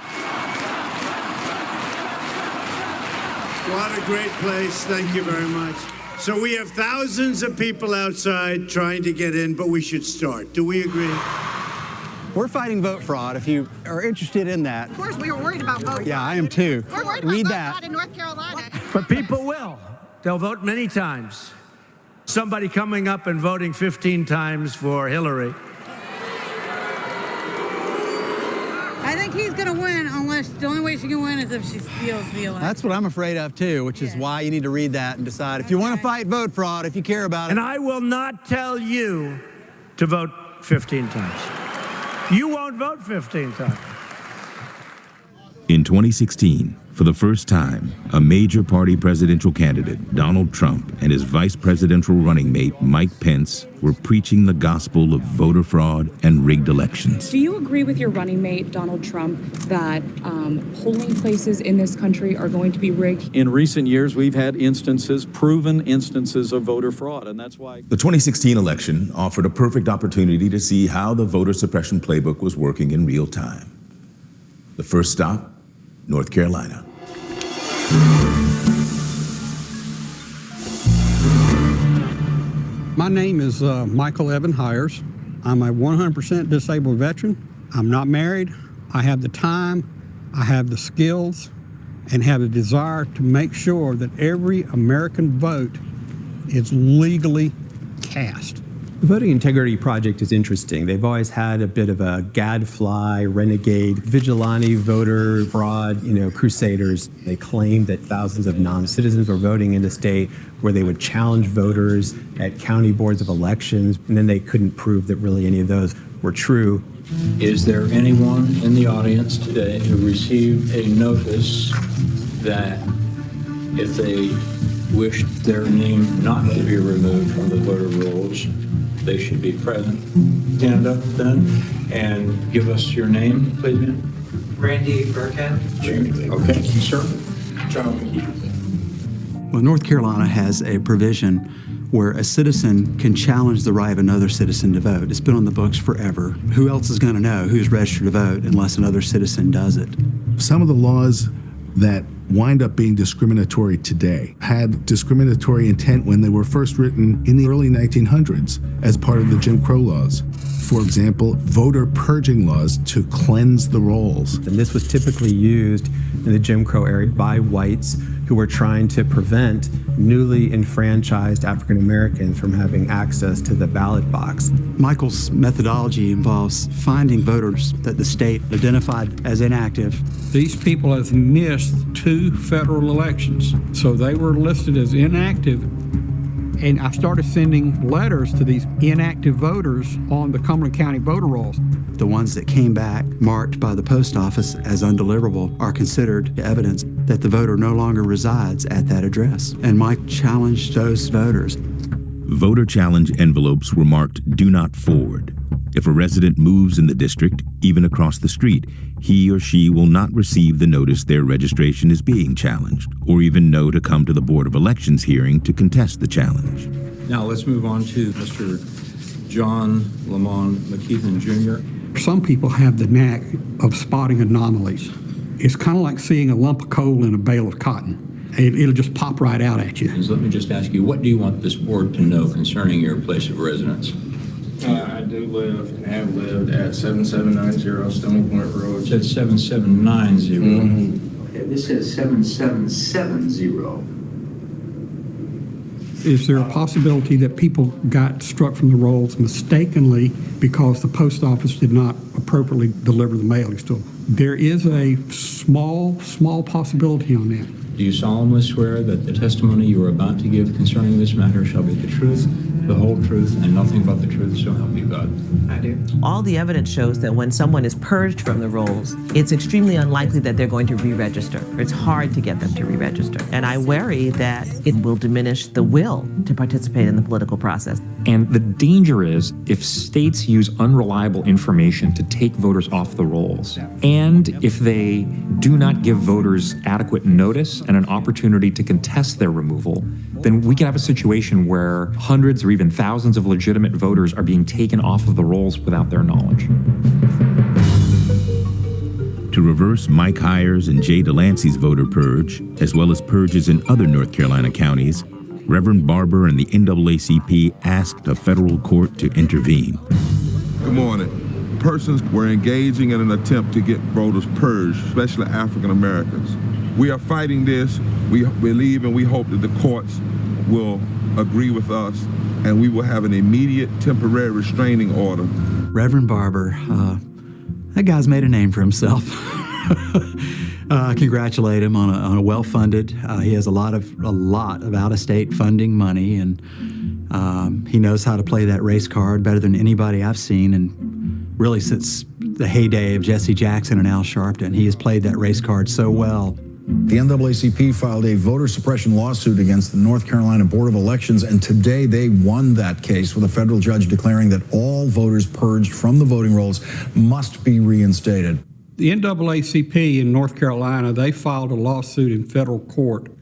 What a great place. Thank you very much. So we have thousands of people outside trying to get in, but we should start. Do we agree? We're fighting vote fraud, if you are interested in that. Of course, we were worried about vote fraud. Yeah, I am too. We're worried Read about that. vote fraud in North Carolina. But people will. They'll vote many times. Somebody coming up and voting 15 times for Hillary. I think he's going to win unless the only way she can win is if she steals the election. That's what I'm afraid of too, which is why you need to read that and decide if you want to fight vote fraud, if you care about it. And I will not tell you to vote 15 times. You won't vote 15 times. In 2016, for the first time, a major party presidential candidate, Donald Trump, and his vice presidential running mate, Mike Pence, were preaching the gospel of voter fraud and rigged elections. Do you agree with your running mate, Donald Trump, that polling places in this country are going to be rigged? In recent years, we've had instances, proven instances of voter fraud, and that's why. The 2016 election offered a perfect opportunity to see how the voter suppression playbook was working in real time. The first stop, North Carolina. My name is Michael Evan Hires. I'm a 100% disabled veteran. I'm not married. I have the time, I have the skills, and have the desire to make sure that every American vote is legally cast. The Voting Integrity Project is interesting. They've always had a bit of a gadfly, renegade, vigilante voter fraud, crusaders. They claimed that thousands of non-citizens were voting in the state where they would challenge voters at county boards of elections, and then they couldn't prove that really any of those were true. Is there anyone in the audience today who received a notice that if they wished their name not to be removed from the voter rolls, they should be present? Stand up then and give us your name, please, ma'am. Randy Burkett. Okay, sir. John McKee. Well, North Carolina has a provision where a citizen can challenge the right of another citizen to vote. It's been on the books forever. Who else is going to know who's registered to vote unless another citizen does it? Some of the laws that wind up being discriminatory today had discriminatory intent when they were first written in the early 1900s as part of the Jim Crow laws. For example, voter purging laws to cleanse the rolls. And this was typically used in the Jim Crow area by whites who were trying to prevent newly enfranchised African Americans from having access to the ballot box. Michael's methodology involves finding voters that the state identified as inactive. These people have missed 2 federal elections, so they were listed as inactive. And I started sending letters to these inactive voters on the Cumberland County voter rolls. The ones that came back marked by the post office as undeliverable are considered evidence that the voter no longer resides at that address. And Mike challenged those voters. Voter challenge envelopes were marked "Do Not Forward." If a resident moves in the district, even across the street, he or she will not receive the notice their registration is being challenged, or even know to come to the Board of Elections hearing to contest the challenge. Now let's move on to Mr. John Lamont McKeithen Jr. Some people have the knack of spotting anomalies. It's kind of like seeing a lump of coal in a bale of cotton. It'll just pop right out at you. Let me just ask you, what do you want this board to know concerning your place of residence? I do live and have lived at 7790 Stony Point Road. It said 7790. Okay, this says 7770. Is there a possibility that people got struck from the rolls mistakenly because the post office did not appropriately deliver the mailings to them? There is a small possibility on that. Do you solemnly swear that the testimony you are about to give concerning this matter shall be the truth, the whole truth, and nothing but the truth, so help you God? I do. All the evidence shows that when someone is purged from the rolls, it's extremely unlikely that they're going to re-register. It's hard to get them to re-register. And I worry that it will diminish the will to participate in the political process. And the danger is if states use unreliable information to take voters off the rolls, and if they do not give voters adequate notice and an opportunity to contest their removal, then we can have a situation where hundreds or even thousands of legitimate voters are being taken off of the rolls without their knowledge. To reverse Mike Hires and Jay Delancey's voter purge, as well as purges in other North Carolina counties, Reverend Barber and the NAACP asked a federal court to intervene. Good morning. Persons were engaging in an attempt to get voters purged, especially African Americans. We are fighting this. We believe and we hope that the courts will agree with us and we will have an immediate temporary restraining order. Reverend Barber, that guy's made a name for himself. Congratulate him on a well-funded. He has a lot of out-of-state funding money, and he knows how to play that race card better than anybody I've seen, and really since the heyday of Jesse Jackson and Al Sharpton, he has played that race card so well. The NAACP filed a voter suppression lawsuit against the North Carolina Board of Elections, and today they won that case with a federal judge declaring that all voters purged from the voting rolls must be reinstated. The NAACP in North Carolina, they filed a lawsuit in federal court,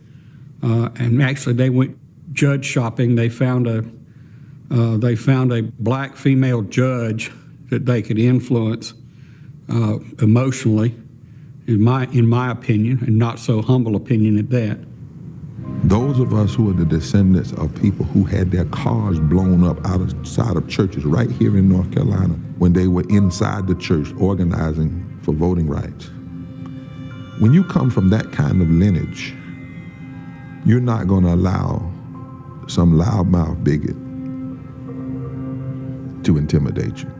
and actually they went judge shopping. They found a black female judge that they could influence emotionally. In my opinion, and not so humble opinion at that. Those of us who are the descendants of people who had their cars blown up outside of churches right here in North Carolina when they were inside the church organizing for voting rights. When you come from that kind of lineage, you're not going to allow some loudmouth bigot to intimidate you.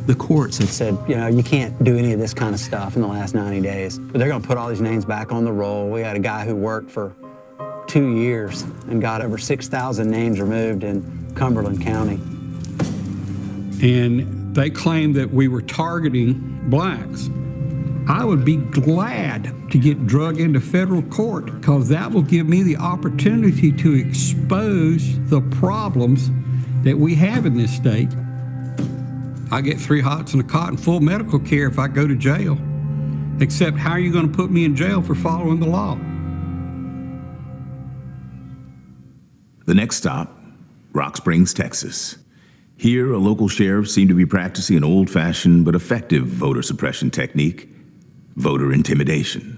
The courts have said, you know, you can't do any of this kind of stuff in the last 90 days. But they're going to put all these names back on the roll. We had a guy who worked for 2 years and got over 6,000 names removed in Cumberland County. And they claimed that we were targeting blacks. I would be glad to get drug into federal court because that will give me the opportunity to expose the problems that we have in this state. I get 3 hots and a cot and full medical care if I go to jail. Except how are you going to put me in jail for following the law? The next stop, Rock Springs, Texas. Here, a local sheriff seemed to be practicing an old-fashioned but effective voter suppression technique, voter intimidation.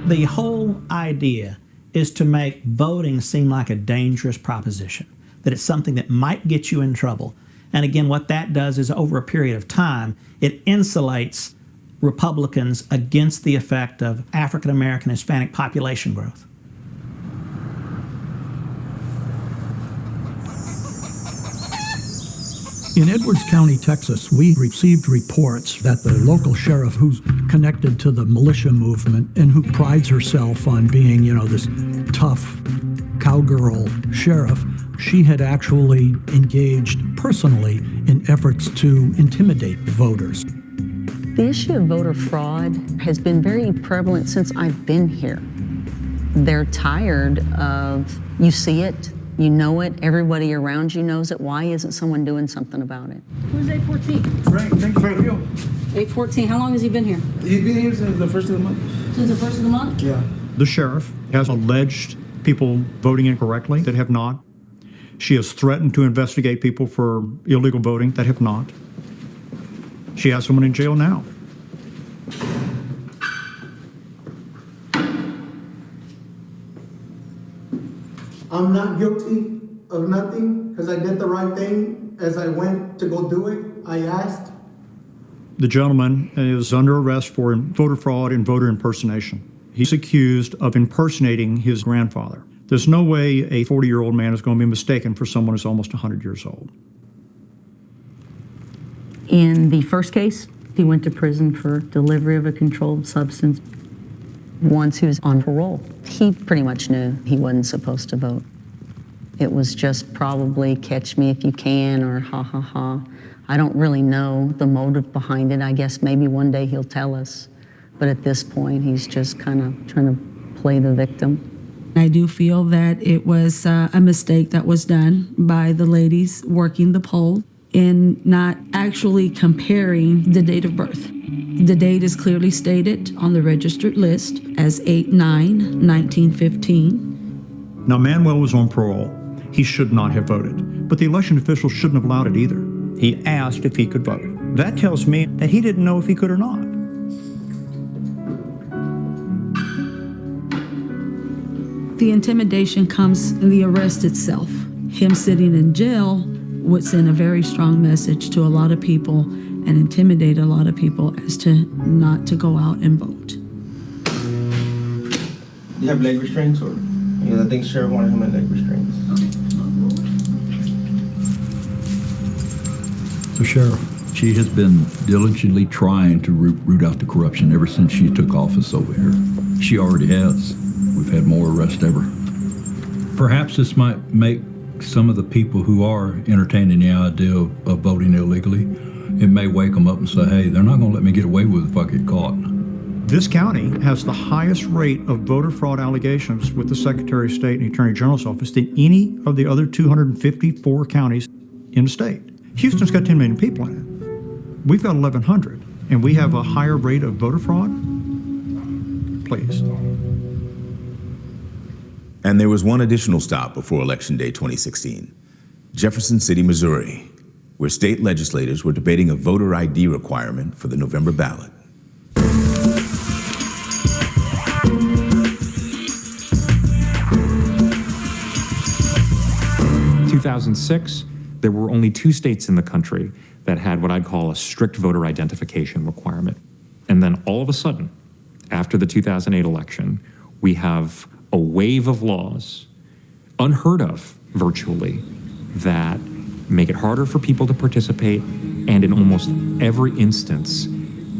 The whole idea is to make voting seem like a dangerous proposition, that it's something that might get you in trouble. And again, what that does is over a period of time, it insulates Republicans against the effect of African American Hispanic population growth. In Edwards County, Texas, we received reports that the local sheriff who's connected to the militia movement and who prides herself on being, this tough cowgirl sheriff, she had actually engaged personally in efforts to intimidate voters. The issue of voter fraud has been very prevalent since I've been here. They're tired of, you see it, you know it, everybody around you knows it. Why isn't someone doing something about it? Who's 814? Frank, thank you. 814, how long has he been here? He's been here since the first of the month. Since the first of the month? Yeah. The sheriff has alleged people voting incorrectly that have not. She has threatened to investigate people for illegal voting that have not. She has someone in jail now. I'm not guilty of nothing because I did the right thing as I went to go do it. I asked. The gentleman is under arrest for voter fraud and voter impersonation. He's accused of impersonating his grandfather. There's no way a 40-year-old man is going to be mistaken for someone who's almost 100 years old. In the first case, he went to prison for delivery of a controlled substance. Once he was on parole, he pretty much knew he wasn't supposed to vote. It was just probably catch me if you can or ha ha ha. I don't really know the motive behind it. I guess maybe one day he'll tell us. But at this point, he's just kind of trying to play the victim. I do feel that it was a mistake that was done by the ladies working the poll in not actually comparing the date of birth. The date is clearly stated on the registered list as 8/9/1915. Now, Manuel was on parole. He should not have voted, but the election officials shouldn't have allowed it either. He asked if he could vote. That tells me that he didn't know if he could or not. The intimidation comes in the arrest itself. Him sitting in jail would send a very strong message to a lot of people and intimidate a lot of people as to not to go out and vote. Do you have leg restraints or? Yeah, I think Sheriff wanted him in leg restraints. So Sheriff, she has been diligently trying to root out the corruption ever since she took office over here. She already has. We've had more arrests ever. Perhaps this might make some of the people who are entertaining the idea of voting illegally, it may wake them up and say, hey, they're not going to let me get away with it if I get caught. This county has the highest rate of voter fraud allegations with the Secretary of State and the Attorney General's office than any of the other 254 counties in the state. Houston's got 10 million people in it. We've got 1,100, and we have a higher rate of voter fraud? Please. And there was one additional stop before Election Day 2016, Jefferson City, Missouri, where state legislators were debating a voter ID requirement for the November ballot. 2006, there were only 2 states in the country that had what I'd call a strict voter identification requirement. And then all of a sudden, after the 2008 election, we have a wave of laws, unheard of virtually, that make it harder for people to participate and in almost every instance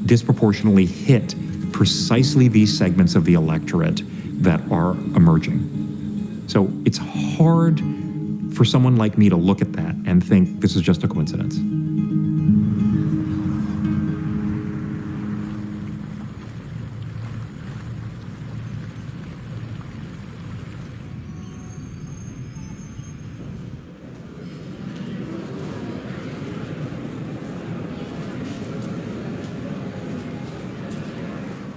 disproportionately hit precisely these segments of the electorate that are emerging. So it's hard for someone like me to look at that and think this is just a coincidence.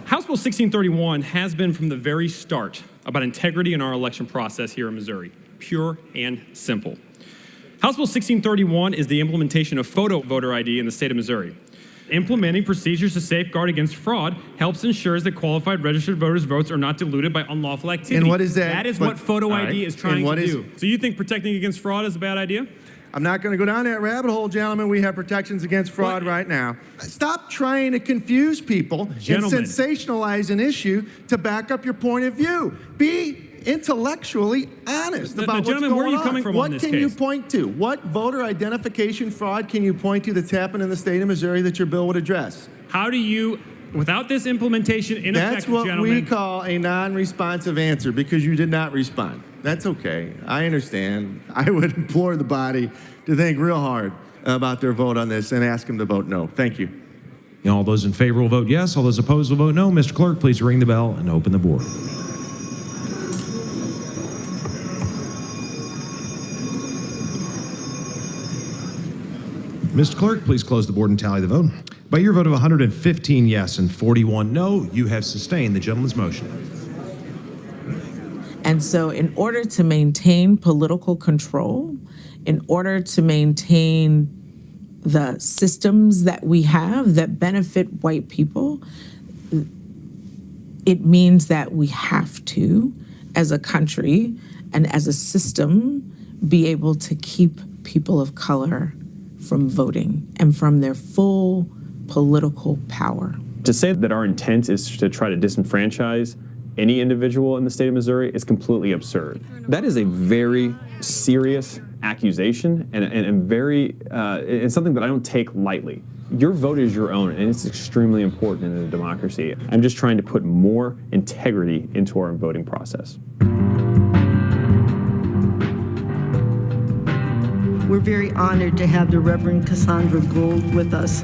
House Bill 1631 has been from the very start about integrity in our election process here in Missouri, pure and simple. House Bill 1631 is the implementation of photo voter ID in the state of Missouri. Implementing procedures to safeguard against fraud helps ensure that qualified registered voters' votes are not diluted by unlawful activity. And what is that? That is what photo ID is trying to do. So you think protecting against fraud is a bad idea? I'm not going to go down that rabbit hole, gentlemen. We have protections against fraud right now. Stop trying to confuse people Gentlemen. and sensationalize an issue to back up your point of view. Be intellectually honest about what's gentlemen, going where are you on. coming from What on this can you case? point to? What voter identification fraud can you point to that's happened in the state of Missouri that your bill would address? How do you, without this implementation in effect, That's what gentlemen, we call a non-responsive answer because you did not respond. That's okay. I understand. I would implore the body to think real hard about their vote on this and ask them to vote no. Thank you. All those in favor will vote yes. All those opposed will vote no. Mr. Clerk, please ring the bell and open the board. Mr. Clerk, please close the board and tally the vote. By your vote of 115 yes and 41 no, you have sustained the gentleman's motion. And so in order to maintain political control, in order to maintain the systems that we have that benefit white people, it means that we have to, as a country and as a system, be able to keep people of color from voting and from their full political power. to say that our intent is to try to disenfranchise any individual in the state of Missouri is completely absurd. That is a very serious accusation and very it's something that I don't take lightly. Your vote is your own, and it's extremely important in a democracy. I'm just trying to put more integrity into our voting process. We're very honored to have the Reverend Cassandra Gould with us.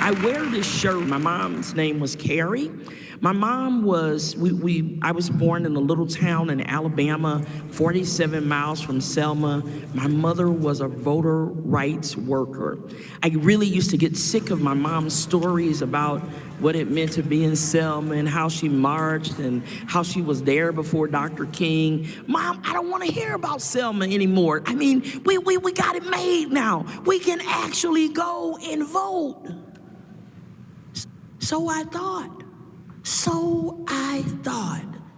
I wear this shirt. My mom's name was Carrie. My mom was, I was born in a little town in Alabama, 47 miles from Selma. My mother was a voter rights worker. I really used to get sick of my mom's stories about what it meant to be in Selma and how she marched and how she was there before Dr. King. Mom, I don't want to hear about Selma anymore. I mean, we got it made now. We can actually go and vote. So I thought.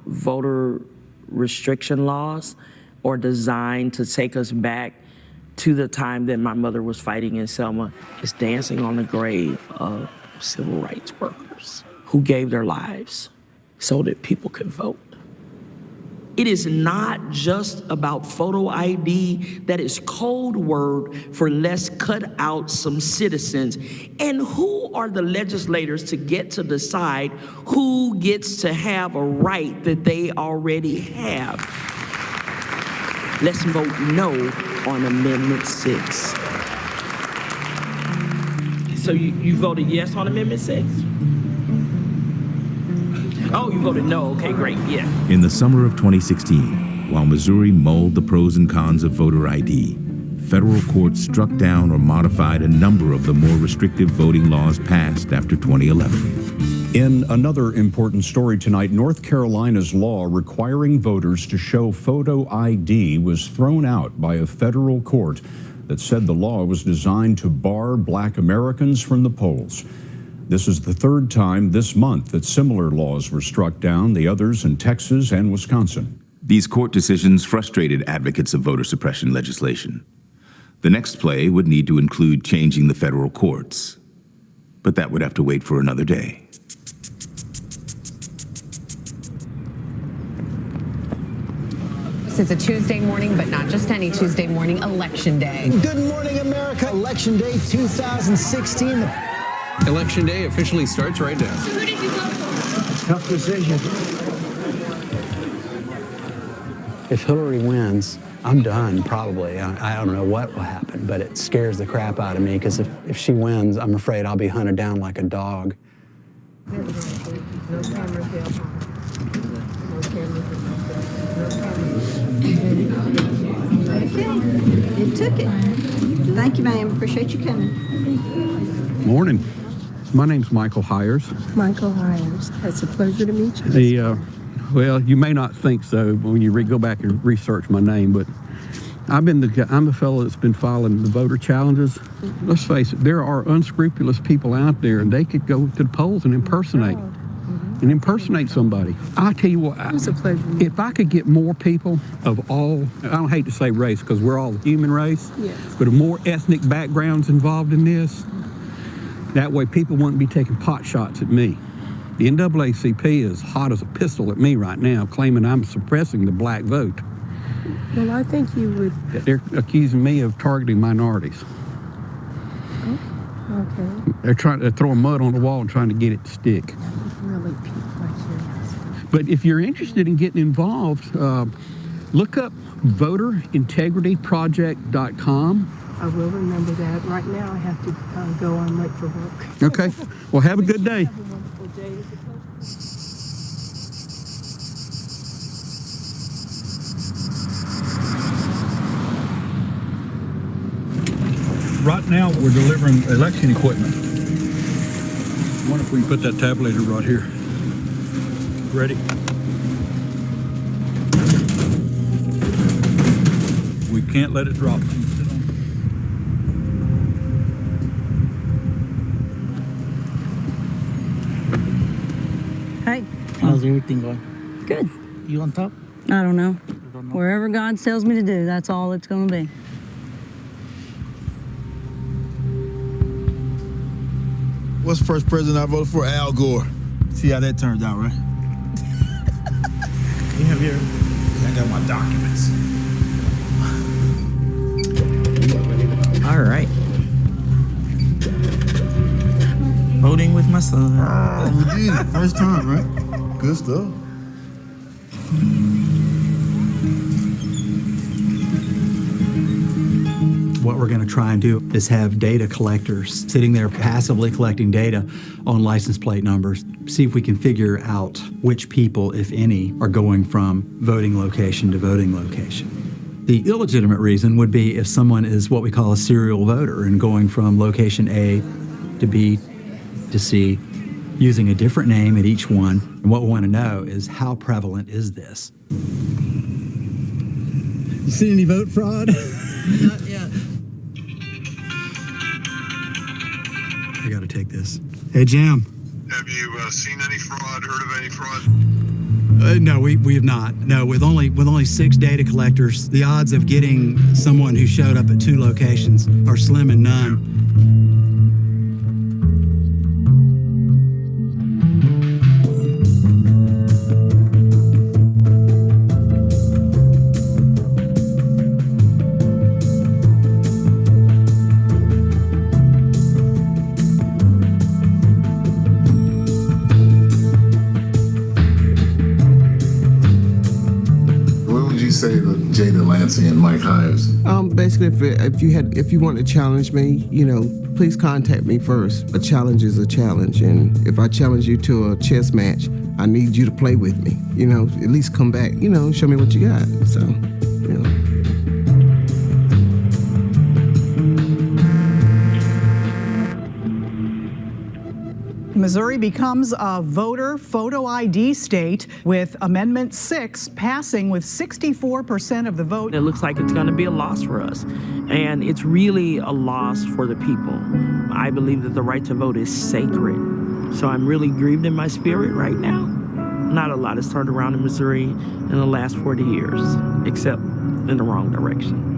Voter restriction laws are designed to take us back to the time that my mother was fighting in Selma. It's dancing on the grave of civil rights workers who gave their lives so that people could vote. It is not just about photo ID. That is code word for let's cut out some citizens. And who are the legislators to get to decide who gets to have a right that they already have? Let's vote no on Amendment 6. So you voted yes on Amendment 6? Oh, you voted no. Okay, great. Yeah. In the summer of 2016, while Missouri mulled the pros and cons of voter ID, federal courts struck down or modified a number of the more restrictive voting laws passed after 2011. In another important story tonight, North Carolina's law requiring voters to show photo ID was thrown out by a federal court that said the law was designed to bar Black Americans from the polls. This is the third time this month that similar laws were struck down, the others in Texas and Wisconsin. These court decisions frustrated advocates of voter suppression legislation. The next play would need to include changing the federal courts, but that would have to wait for another day. It's a Tuesday morning, but not just any Tuesday morning, Election Day. Good morning, America. Election Day 2016. Election Day officially starts right now. So who did you vote for? Tough decision. If Hillary wins, I'm done, probably. I don't know what will happen, but it scares the crap out of me because if she wins, I'm afraid I'll be hunted down like a dog. No cameras here. No cameras. Okay, you took it. Thank you, ma'am. Appreciate you coming. Morning. My name's Michael Hires. Michael Hires. It's a pleasure to meet you. Well, you may not think so when you go back and research my name, but I'm the fellow that's been filing the voter challenges. Mm-hmm. Let's face it, there are unscrupulous people out there, and they could go to the polls and impersonate. Mm-hmm. and impersonate somebody. I tell you what, It was a pleasure. if I could get more people of all, I don't hate to say race because we're all the human race, Yes. but of more ethnic backgrounds involved in this, that way people wouldn't be taking pot shots at me. The NAACP is hot as a pistol at me right now, claiming I'm suppressing the black vote. Well, I think you would. They're accusing me of targeting minorities. Okay. They're throwing mud on the wall and trying to get it to stick. Really piqued my curiosity. But if you're interested in getting involved, look up voterintegrityproject.com. I will remember that. Right now, I have to go and wait for work. Okay. Well, have a good day. Have a wonderful day. It's a pleasure. Right now, we're delivering election equipment. I wonder if we can put that tabulator right here. Ready? We can't let it drop. Hey, How's everything going? good. You on top? I don't know. Wherever God tells me to do, that's all it's going to be. What's the first president I voted for? Al Gore. See how that turns out, right? You have your... I got my documents. All right. Voting with my son. Oh, we did it. First time, right? Good stuff. What we're going to try and do is have data collectors sitting there passively collecting data on license plate numbers, see if we can figure out which people, if any, are going from voting location to voting location. The illegitimate reason would be if someone is what we call a serial voter and going from location A to B to C, using a different name at each one. And what we want to know is how prevalent is this? You see any vote fraud? Not yet. I got to take this. Hey, Jim. Have you seen any fraud, heard of any fraud? No, we have not. No, with only 6 data collectors, the odds of getting someone who showed up at 2 locations are slim and none. Say to Jada Lancey and Mike Hives? Basically, if you want to challenge me, please contact me first. A challenge is a challenge, and if I challenge you to a chess match, I need you to play with me. At least come back. Show me what you got. So, Missouri becomes a voter photo ID state with Amendment 6 passing with 64% of the vote. It looks like it's going to be a loss for us, and it's really a loss for the people. I believe that the right to vote is sacred, so I'm really grieved in my spirit right now. Not a lot has turned around in Missouri in the last 40 years, except in the wrong direction.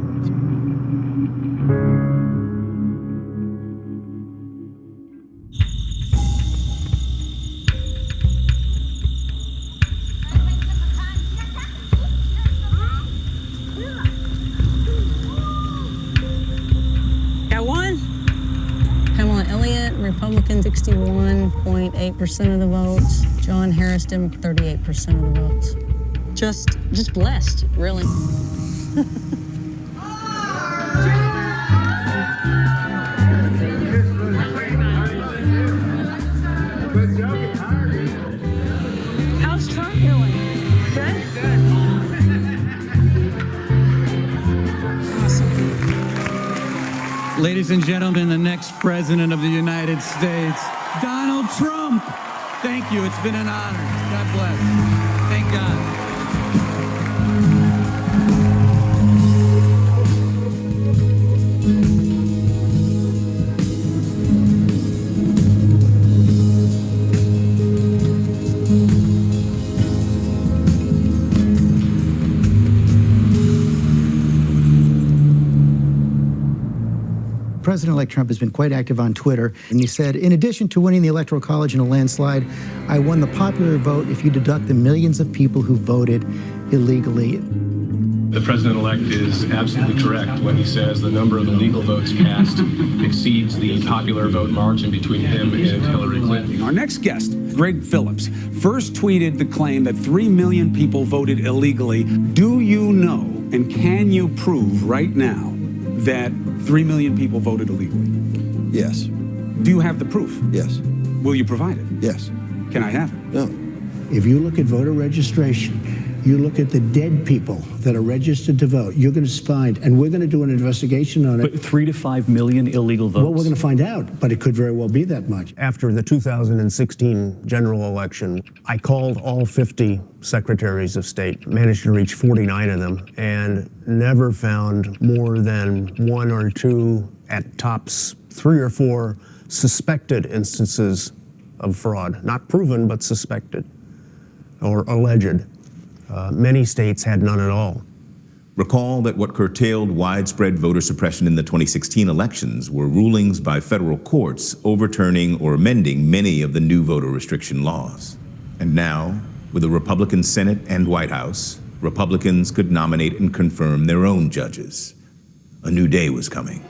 Republican 61.8% of the votes. John Harris, Democrat 38% of the votes. Just blessed, really. How's Trump doing? Good? Good. Awesome. Ladies and gentlemen, the next president of the United States, Donald Trump. Thank you. It's been an honor. God bless. Thank God. President-elect Trump has been quite active on Twitter, and he said, in addition to winning the Electoral College in a landslide, I won the popular vote if you deduct the millions of people who voted illegally. The president-elect is absolutely correct when he says the number of illegal votes cast exceeds the popular vote margin between him and Hillary Clinton. Our next guest, Greg Phillips, first tweeted the claim that 3 million people voted illegally. Do you know and can you prove right now that 3 million people voted illegally? Yes. Do you have the proof? Yes. Will you provide it? Yes. Can I have it? No. If you look at voter registration, you look at the dead people that are registered to vote, you're going to find, and we're going to do an investigation on it. But 3 to 5 million illegal votes. Well, we're going to find out, but it could very well be that much. After the 2016 general election, I called all 50 secretaries of state, managed to reach 49 of them, and never found more than 1 or 2, at tops 3 or 4, suspected instances of fraud. Not proven, but suspected or alleged. Many states had none at all. Recall that what curtailed widespread voter suppression in the 2016 elections were rulings by federal courts overturning or amending many of the new voter restriction laws. And now, with a Republican Senate and White House, Republicans could nominate and confirm their own judges. A new day was coming.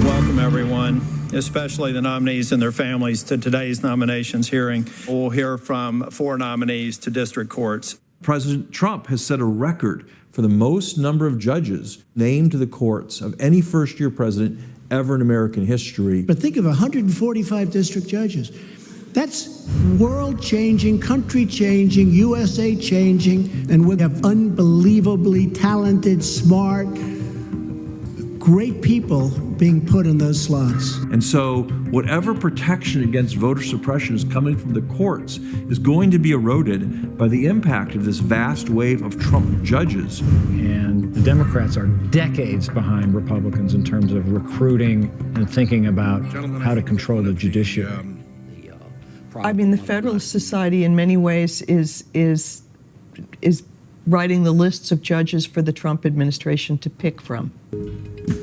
Welcome, everyone, especially the nominees and their families, to today's nominations hearing. We'll hear from 4 nominees to district courts. President Trump has set a record for the most number of judges named to the courts of any first-year president ever in American history. But think of 145 district judges. That's world-changing, country-changing, USA-changing, and we have unbelievably talented, smart, great people being put in those slots. And so whatever protection against voter suppression is coming from the courts is going to be eroded by the impact of this vast wave of Trump judges. And the Democrats are decades behind Republicans in terms of recruiting and thinking about how to control the judiciary. I mean, the Federalist Society in many ways is writing the lists of judges for the Trump administration to pick from.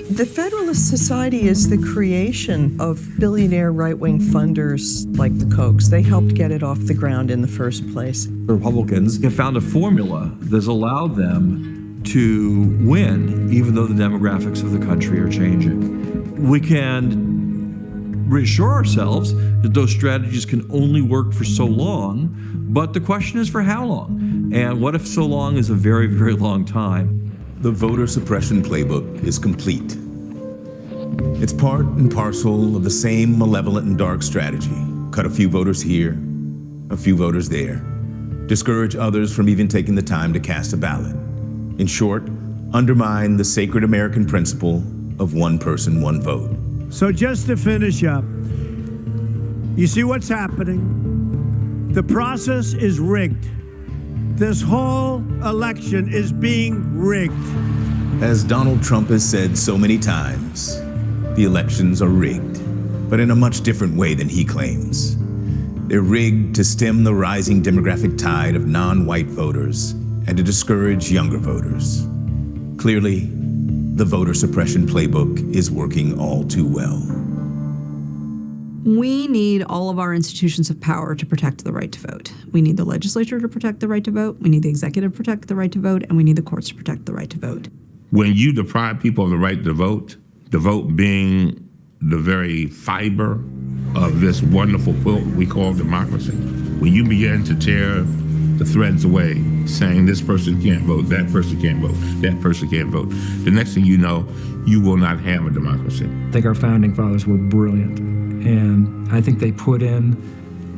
The Federalist Society is the creation of billionaire right-wing funders like the Kochs. They helped get it off the ground in the first place. The Republicans have found a formula that's allowed them to win, even though the demographics of the country are changing. We can reassure ourselves that those strategies can only work for so long, but the question is for how long? And what if so long is a very, very long time? The voter suppression playbook is complete. It's part and parcel of the same malevolent and dark strategy. Cut a few voters here, a few voters there. Discourage others from even taking the time to cast a ballot. In short, undermine the sacred American principle of one person, one vote. So just to finish up, you see what's happening? The process is rigged. This whole election is being rigged. As Donald Trump has said so many times, the elections are rigged, but in a much different way than he claims. They're rigged to stem the rising demographic tide of non-white voters and to discourage younger voters. Clearly, the voter suppression playbook is working all too well. We need all of our institutions of power to protect the right to vote. We need the legislature to protect the right to vote, we need the executive to protect the right to vote, and we need the courts to protect the right to vote. When you deprive people of the right to vote, the vote being the very fiber of this wonderful quilt we call democracy, when you begin to tear the threads away, saying this person can't vote, that person can't vote, that person can't vote, the next thing you know, you will not have a democracy. I think our founding fathers were brilliant, and I think they put in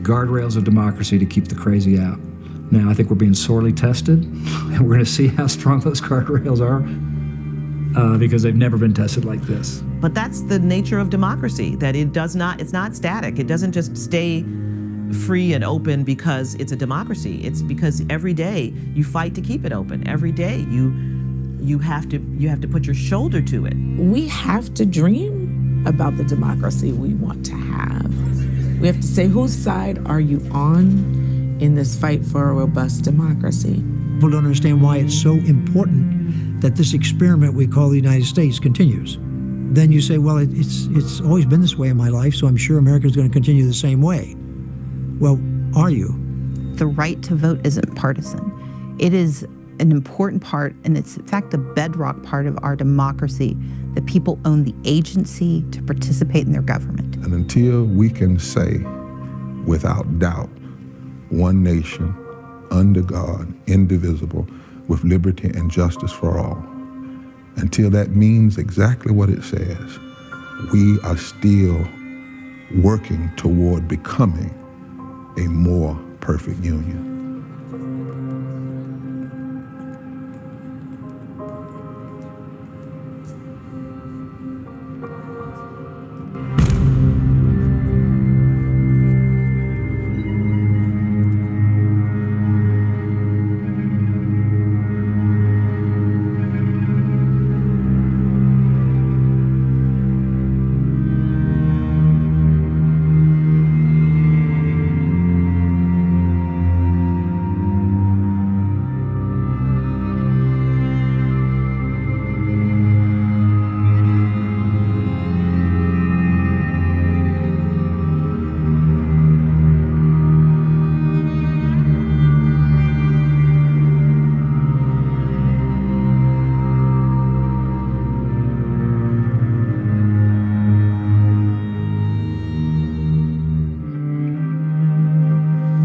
guardrails of democracy to keep the crazy out. Now, I think we're being sorely tested, and we're going to see how strong those guardrails are, because they've never been tested like this. But that's the nature of democracy, that it's not static. It doesn't just stay free and open because it's a democracy. It's because every day you fight to keep it open. Every day you have to put your shoulder to it. We have to dream about the democracy we want to have. We have to say, whose side are you on in this fight for a robust democracy? People don't understand why it's so important that this experiment we call the United States continues. Then you say, well, it's always been this way in my life, so I'm sure America's going to continue the same way. Well, are you? The right to vote isn't partisan. It is an important part, and it's in fact a bedrock part of our democracy, that people own the agency to participate in their government. And until we can say without doubt, one nation, under God, indivisible, with liberty and justice for all, until that means exactly what it says, we are still working toward becoming a more perfect union.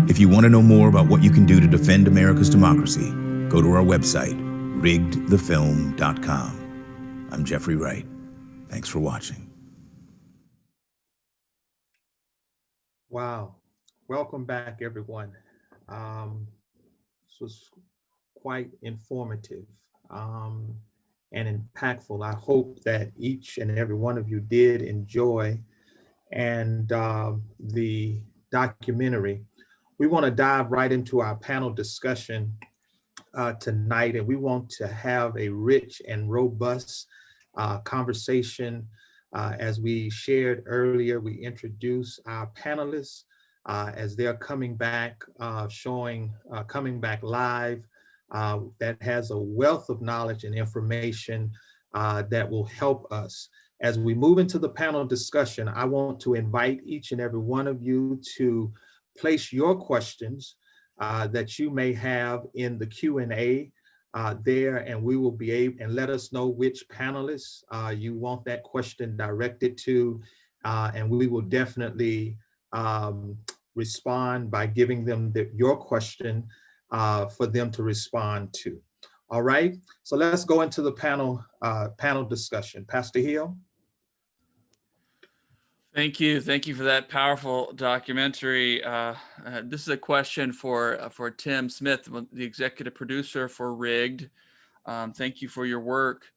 If you want to know more about what you can do to defend America's democracy, go to our website, riggedthefilm.com. I'm Jeffrey Wright. Thanks for watching. Wow. Welcome back, everyone. This was quite informative and impactful. I hope that each and every one of you did enjoy the documentary. We want to dive right into our panel discussion tonight, and we want to have a rich and robust conversation. As we shared earlier, we introduce our panelists as they're coming back, coming back live, that has a wealth of knowledge and information that will help us. As we move into the panel discussion, I want to invite each and every one of you to place your questions that you may have in the Q&A there, and we will be able, and let us know which panelists you want that question directed to, and we will definitely respond by giving them your question for them to respond to. All right, so let's go into the panel discussion. Pastor Hill. Thank you for that powerful documentary. This is a question for Tim Smith, the executive producer for Rigged. Thank you for your work.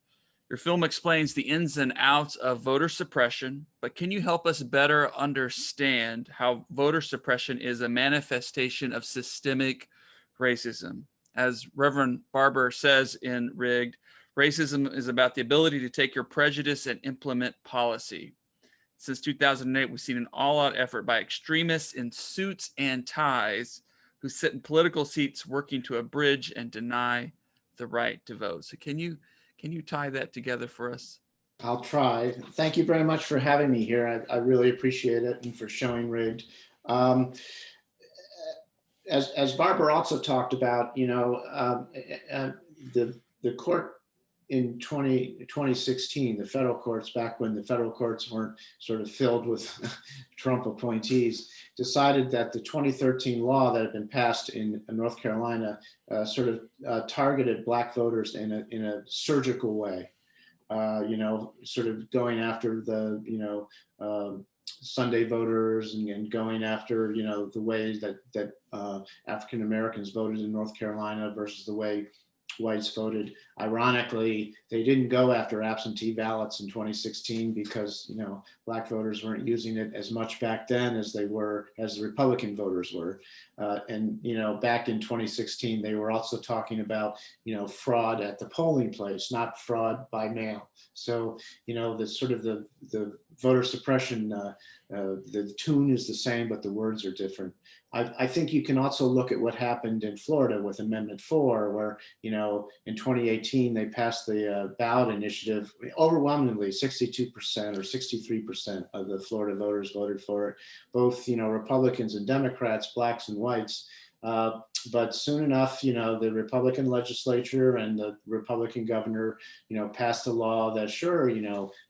Your film explains the ins and outs of voter suppression, but can you help us better understand how voter suppression is a manifestation of systemic racism? As Reverend Barber says in Rigged, racism is about the ability to take your prejudice and implement policy. Since 2008, we've seen an all-out effort by extremists in suits and ties who sit in political seats working to abridge and deny the right to vote. So can you tie that together for us? I'll try. Thank you very much for having me here. I really appreciate it, and for showing Rigged. As Barbara also talked about, the court in 2016, the federal courts, back when the federal courts weren't sort of filled with Trump appointees, decided that the 2013 law that had been passed in North Carolina sort of targeted Black voters in a surgical way, sort of going after the, Sunday voters and going after, the ways that African Americans voted in North Carolina versus the way whites voted. Ironically, they didn't go after absentee ballots in 2016 because, Black voters weren't using it as much back then as the Republican voters were. And back in 2016, they were also talking about, fraud at the polling place, not fraud by mail. So, the sort of the voter suppression, the tune is the same, but the words are different. I think you can also look at what happened in Florida with Amendment 4, where, in 2018, they passed the ballot initiative. Overwhelmingly, 62% or 63% of the Florida voters voted for it, both, Republicans and Democrats, blacks and whites. But soon enough, the Republican legislature and the Republican governor, passed a law that sure,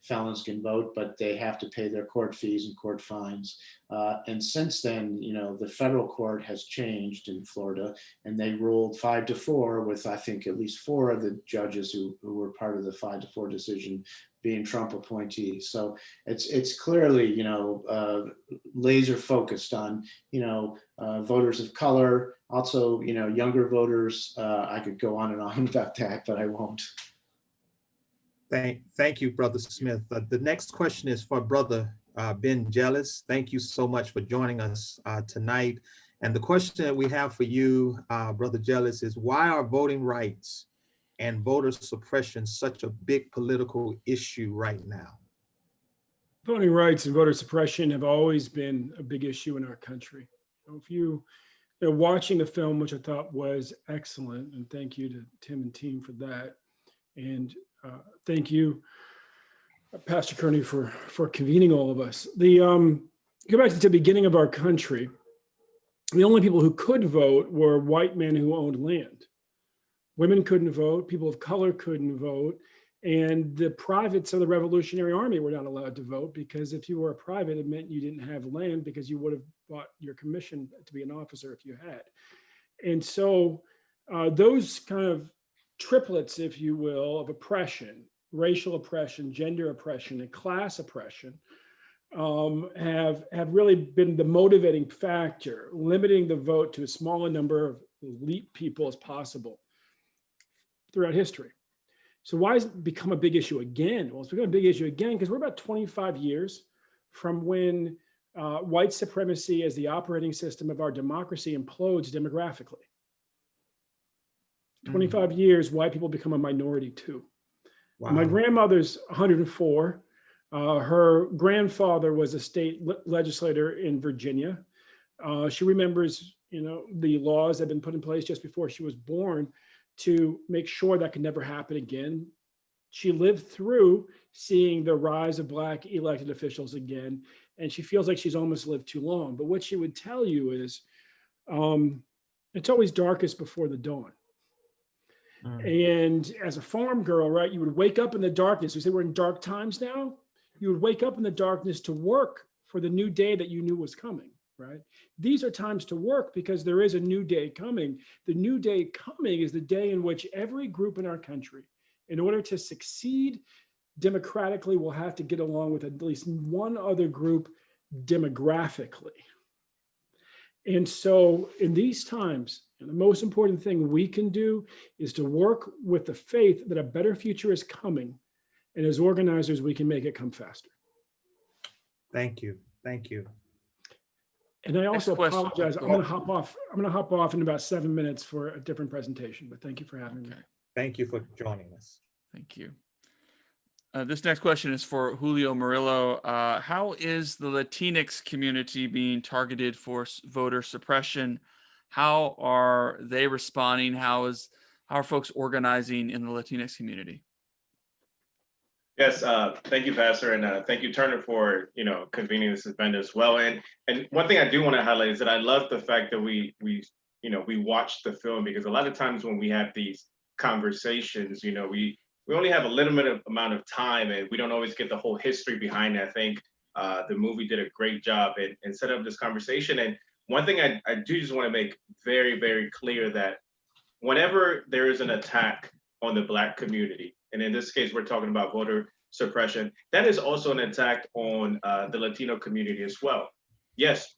felons can vote, but they have to pay their court fees and court fines. And since then, the federal court has changed in Florida, and they ruled 5-4 with, I think, at least 4 of the judges who were part of the 5-4 decision being Trump appointees. So it's clearly, laser focused on, voters of color, also, younger voters. I could go on and on about that, but I won't. Thank you, Brother Smith. The next question is for Brother Ben Jealous. Thank you so much for joining us tonight. And the question that we have for you, Brother Jealous, is why are voting rights and voter suppression such a big political issue right now? Voting rights and voter suppression have always been a big issue in our country. If you watching the film, which I thought was excellent, and thank you to Tim and team for that. And thank you, Pastor Kearney, for convening all of us. Go back to the beginning of our country. The only people who could vote were white men who owned land. Women couldn't vote, people of color couldn't vote, and the privates of the Revolutionary Army were not allowed to vote, because if you were a private, it meant you didn't have land, because you would have bought your commission to be an officer if you had. And so those kind of triplets, if you will, of oppression, racial oppression, gender oppression, and class oppression have really been the motivating factor, limiting the vote to as small a number of elite people as possible throughout history. So why has it become a big issue again? Well, it's become a big issue again because we're about 25 years from when white supremacy as the operating system of our democracy implodes demographically. 25 years, white people become a minority too. Wow. My grandmother's 104. Her grandfather was a state legislator in Virginia. She remembers, the laws that had been put in place just before she was born to make sure that could never happen again. She lived through seeing the rise of Black elected officials again, and she feels like she's almost lived too long. But what she would tell you is, it's always darkest before the dawn. And as a farm girl, right, you would wake up in the darkness. We say we're in dark times now. You would wake up in the darkness to work for the new day that you knew was coming, right? These are times to work because there is a new day coming. The new day coming is the day in which every group in our country, in order to succeed democratically, will have to get along with at least one other group demographically. And so in these times, the most important thing we can do is to work with the faith that a better future is coming. And as organizers, we can make it come faster. Thank you. Thank you. And I also apologize. I'm going to hop off in about 7 minutes for a different presentation, but thank you for having me. Thank you for joining us. Thank you. This next question is for Julio Murillo. How is the Latinx community being targeted for voter suppression? How are they responding? How are folks organizing in the Latinx community? Yes, thank you, Pastor, and thank you, Turner, for convening this event as well. And one thing I do want to highlight is that I love the fact that we watched the film, because a lot of times when we have these conversations, we only have a limited amount of time, and we don't always get the whole history behind it. I think the movie did a great job in setting up this conversation. And one thing I do just want to make very, very clear, that whenever there is an attack on the Black community, and in this case, we're talking about voter suppression, that is also an attack on the Latino community as well. Yes,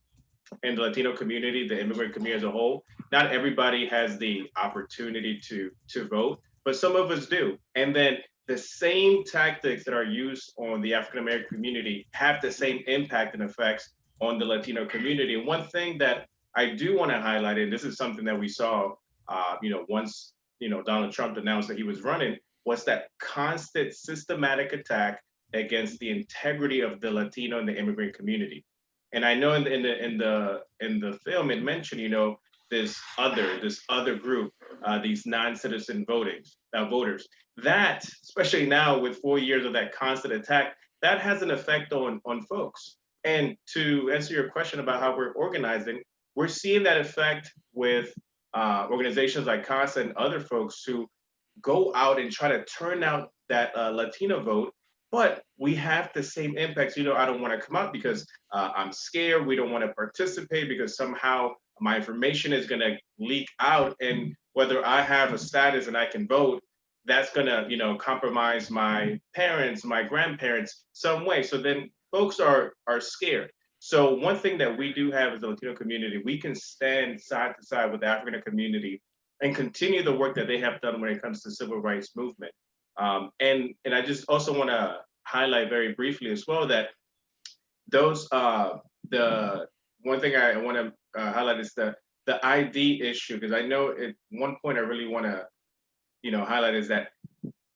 in the Latino community, the immigrant community as a whole, not everybody has the opportunity to vote. but some of us do. And then the same tactics that are used on the African American community have the same impact and effects on the Latino community. And one thing that I do want to highlight, and this is something that we saw, once Donald Trump announced that he was running, was that constant systematic attack against the integrity of the Latino and the immigrant community. And I know in the film it mentioned, this other group, these non-citizen voters, that, especially now with 4 years of that constant attack, that has an effect on folks. And to answer your question about how we're organizing, we're seeing that effect with organizations like CASA and other folks who go out and try to turn out that Latino vote, but we have the same impacts. I don't want to come out because I'm scared. We don't want to participate because somehow my information is going to leak out. And whether I have a status and I can vote, that's going to, compromise my parents, my grandparents some way. So then folks are scared. So one thing that we do have as the Latino community, we can stand side to side with the African community and continue the work that they have done when it comes to civil rights movement. And I just also want to highlight very briefly as well that those the one thing I want to highlight is the ID issue, because I know at one point I really want to highlight is that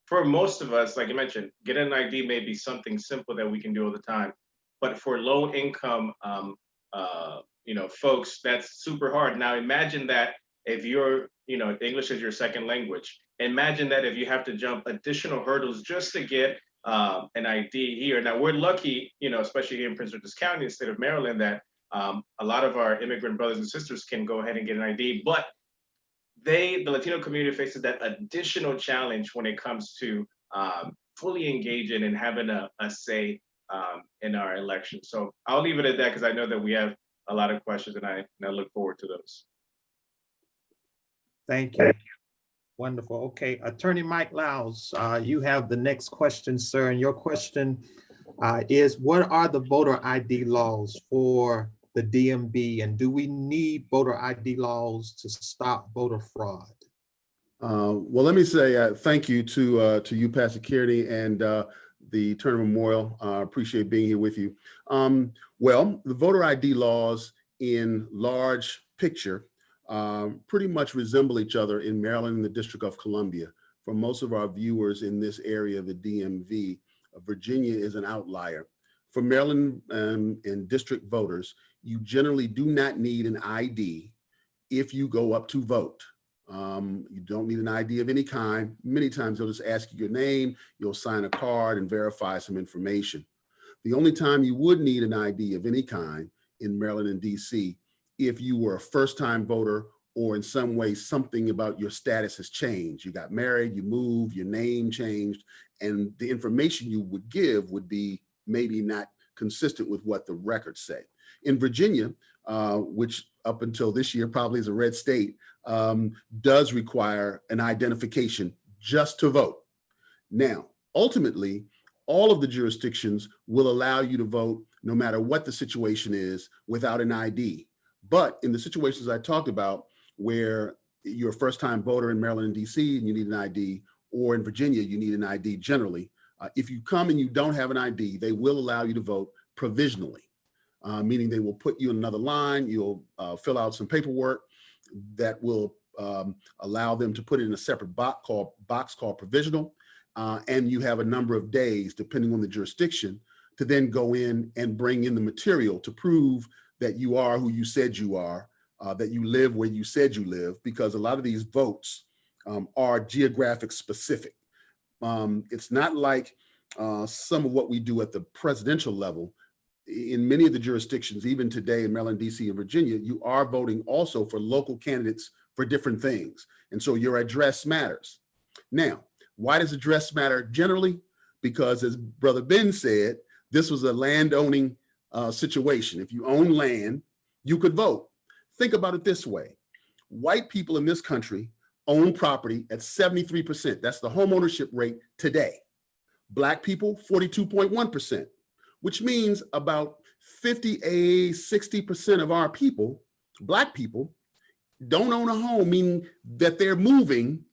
for most of us, like you mentioned, getting an ID may be something simple that we can do all the time, but for low income folks, that's super hard. Now imagine that if you're English is your second language. Imagine that if you have to jump additional hurdles just to get an ID here. Now we're lucky, especially here in Prince George's County, the state of Maryland, that a lot of our immigrant brothers and sisters can go ahead and get an ID, but the Latino community faces that additional challenge when it comes to fully engaging and having a say in our election. So I'll leave it at that because I know that we have a lot of questions and I look forward to those. Thank you. Wonderful. Okay, Attorney Mike Lowes, you have the next question, sir. And your question is, what are the voter ID laws for the DMV, and do we need voter ID laws to stop voter fraud? Well, let me say thank you to you, Pastor Kearney, and the Turner Memorial. I appreciate being here with you. Well, the voter ID laws in large picture pretty much resemble each other in Maryland and the District of Columbia. For most of our viewers in this area of the DMV, Virginia is an outlier. For Maryland and district voters, you generally do not need an ID if you go up to vote. You don't need an ID of any kind. Many times they'll just ask you your name, you'll sign a card and verify some information. The only time you would need an ID of any kind in Maryland and DC, if you were a first-time voter or in some way something about your status has changed. You got married, you moved, your name changed, and the information you would give would be maybe not consistent with what the records say. In Virginia, which up until this year probably is a red state, does require an identification just to vote. Now, ultimately, all of the jurisdictions will allow you to vote no matter what the situation is without an ID. But in the situations I talked about, where you're a first-time voter in Maryland and DC and you need an ID, or in Virginia, you need an ID generally, if you come and you don't have an ID, they will allow you to vote provisionally, meaning they will put you in another line, you'll fill out some paperwork that will allow them to put it in a separate box called provisional, and you have a number of days, depending on the jurisdiction, to then go in and bring in the material to prove that you are who you said you are, that you live where you said you live, because a lot of these votes are geographic specific. It's not like some of what we do at the presidential level. In many of the jurisdictions, even today in Maryland, DC, and Virginia, you are voting also for local candidates for different things. And so your address matters. Now, why does address matter generally? Because as Brother Ben said, this was a land-owning situation. If you own land, you could vote. Think about it this way. White people in this country own property at 73%. That's the home ownership rate today. Black people, 42.1%, which means about 60% of our people, Black people, don't own a home, meaning that they're moving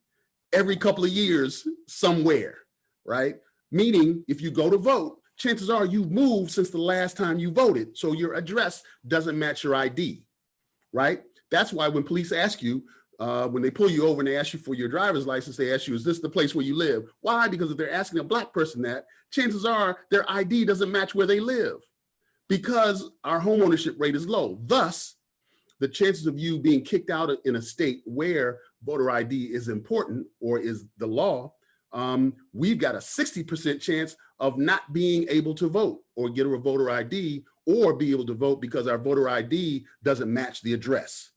every couple of years somewhere, right? Meaning if you go to vote, chances are you've moved since the last time you voted. So your address doesn't match your ID, right? That's why when police ask you, when they pull you over and they ask you for your driver's license, they ask you, is this the place where you live? Why? Because if they're asking a Black person that, chances are their ID doesn't match where they live because our home ownership rate is low. Thus, the chances of you being kicked out in a state where voter ID is important or is the law, we've got a 60% chance of not being able to vote or get a voter ID or be able to vote because our voter ID doesn't match the address.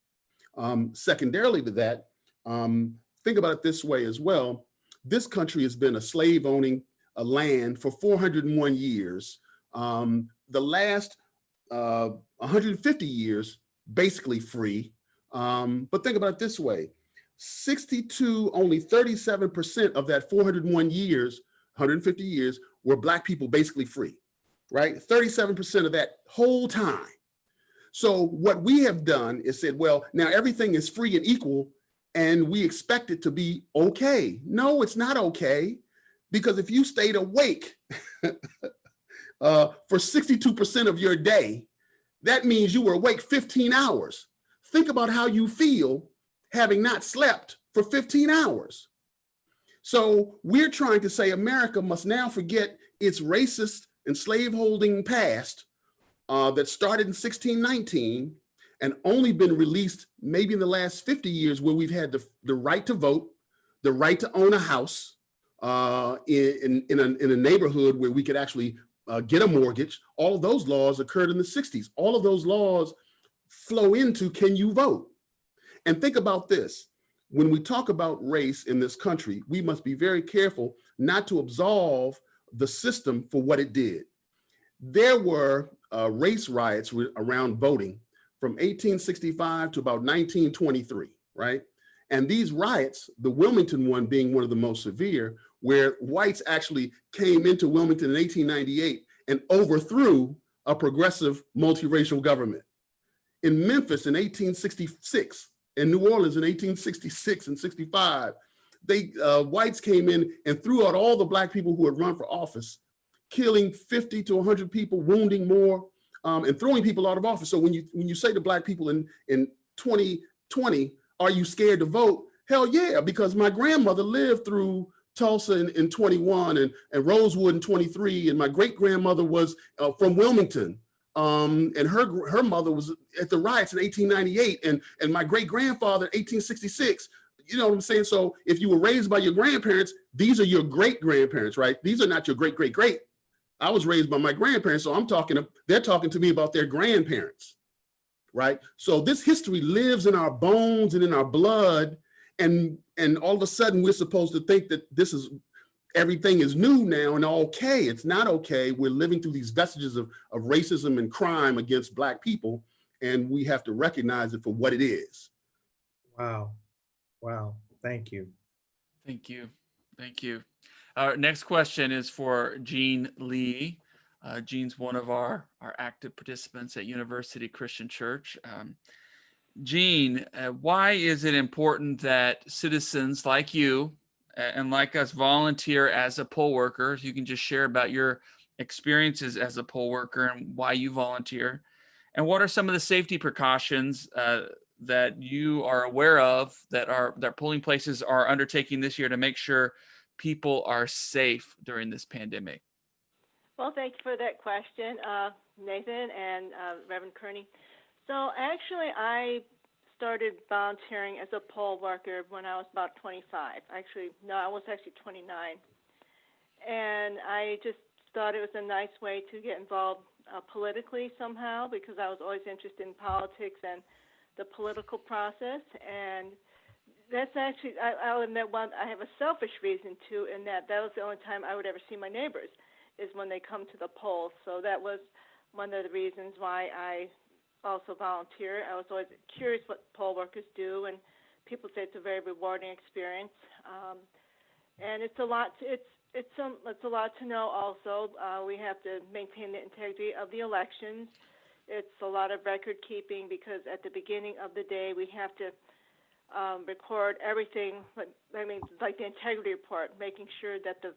Secondarily to that, think about it this way as well. This country has been a slave owning land for 401 years. The last 150 years, basically free. But think about it this way. Only 37% of that 401 years, 150 years, were Black people basically free, right? 37% of that whole time. So what we have done is said, well, now everything is free and equal and we expect it to be okay. No, it's not okay. Because if you stayed awake for 62% of your day, that means you were awake 15 hours. Think about how you feel having not slept for 15 hours. So we're trying to say America must now forget its racist and slaveholding past that started in 1619 and only been released maybe in the last 50 years where we've had the right to vote, the right to own a house in a neighborhood where we could actually get a mortgage. All of those laws occurred in the 60s. All of those laws flow into can you vote? And think about this. When we talk about race in this country, we must be very careful not to absolve the system for what it did. There were race riots around voting from 1865 to about 1923, right? And these riots, the Wilmington one being one of the most severe, where whites actually came into Wilmington in 1898 and overthrew a progressive multiracial government. In Memphis in 1866, in New Orleans in 1866 and 65, whites came in and threw out all the Black people who had run for office, killing 50 to 100 people, wounding more, and throwing people out of office. So when you say to Black people in 2020, are you scared to vote? Hell yeah, because my grandmother lived through Tulsa in 21 and Rosewood in 23, and my great-grandmother was from Wilmington. And her mother was at the riots in 1898, and my great-grandfather in 1866. You know what I'm saying? So if you were raised by your grandparents, these are your great-grandparents, right? These are not your great-great-great. I was raised by my grandparents, so they're talking to me about their grandparents, right? So this history lives in our bones and in our blood, and all of a sudden we're supposed to think that everything is new now and okay. It's not okay. We're living through these vestiges of racism and crime against Black people, and we have to recognize it for what it is. Wow. Wow. Thank you. Thank you. Thank you. Our next question is for Jean Lee. Jean's one of our active participants at University Christian Church. Jean, why is it important that citizens like you and like us volunteer as a poll worker? If you can just share about your experiences as a poll worker and why you volunteer. And what are some of the safety precautions that you are aware of that polling places are undertaking this year to make sure people are safe during this pandemic? Well, thank you for that question, Nathan and Reverend Kearney. So actually, I started volunteering as a poll worker when I was about 25. Actually, no, I was actually 29. And I just thought it was a nice way to get involved politically somehow, because I was always interested in politics and the political process. And that's actually, I'll admit, I have a selfish reason too, in that was the only time I would ever see my neighbors, is when they come to the polls. So that was one of the reasons why I also volunteer. I was always curious what poll workers do, and people say it's a very rewarding experience. And it's a lot. It's a lot to know. Also, we have to maintain the integrity of the elections. It's a lot of record keeping, because at the beginning of the day we have to record everything, like the integrity report, making sure that the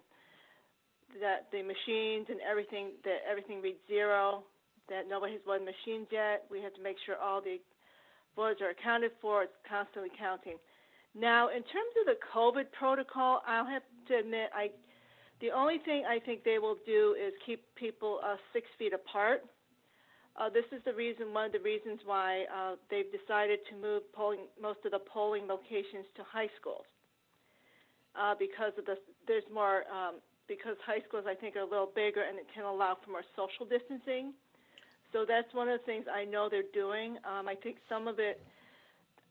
machines and everything, that everything reads zero, that nobody has voted machines yet. We have to make sure all the votes are accounted for. It's constantly counting. Now, in terms of the COVID protocol, I'll have to admit, the only thing I think they will do is keep people 6 feet apart. This is one of the reasons why they've decided to move most of the polling locations to high schools, because there's more. Because high schools, I think, are a little bigger and it can allow for more social distancing. So that's one of the things I know they're doing. I think some of it.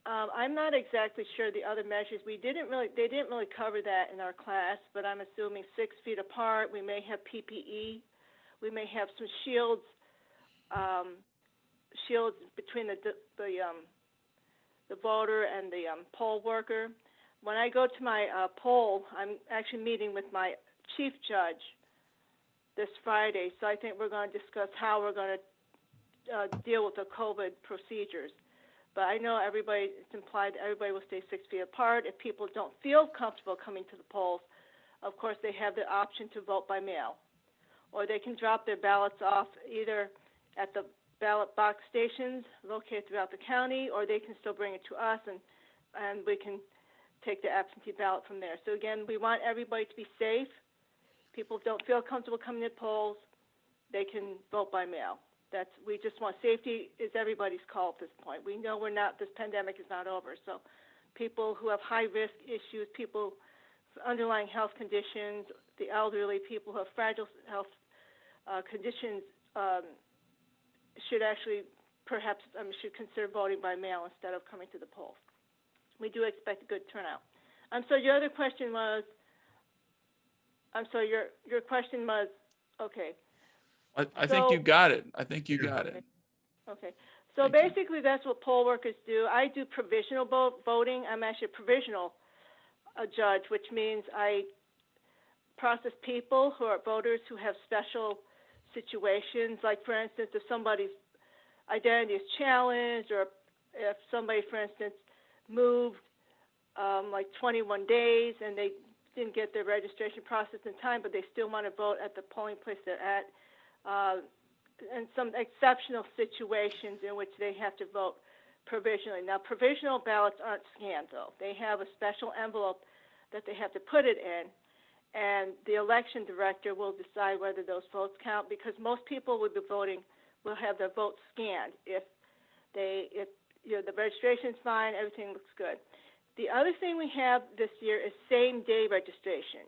I'm not exactly sure the other measures. They didn't really cover that in our class, but I'm assuming 6 feet apart. We may have PPE. We may have some shields between the voter and the poll worker. When I go to my poll, I'm actually meeting with my chief judge this Friday, so I think we're going to discuss how we're going to deal with the COVID procedures. But I know it's implied that everybody will stay 6 feet apart. If people don't feel comfortable coming to the polls, of course, they have the option to vote by mail. Or they can drop their ballots off either at the ballot box stations located throughout the county, or they can still bring it to us, and we can take the absentee ballot from there. So again, we want everybody to be safe. People don't feel comfortable coming to polls, they can vote by mail. We just want safety is everybody's call at this point. We know this pandemic is not over. So people who have high risk issues, people with underlying health conditions, the elderly, people who have fragile health conditions should consider voting by mail instead of coming to the polls. We do expect a good turnout. So your other question was, your question was, okay. I think you got it. I think you got it. Okay. So basically, that's what poll workers do. I do provisional voting. I'm actually a provisional judge, which means I process people who are voters who have special situations. Like, for instance, if somebody's identity is challenged, or if somebody, for instance, moved like 21 days and they didn't get their registration process in time, but they still want to vote at the polling place they're at. And some exceptional situations in which they have to vote provisionally. Now, provisional ballots aren't scanned, though. They have a special envelope that they have to put it in, and the election director will decide whether those votes count, because most people will have their votes scanned if the registration's fine, everything looks good. The other thing we have this year is same-day registration.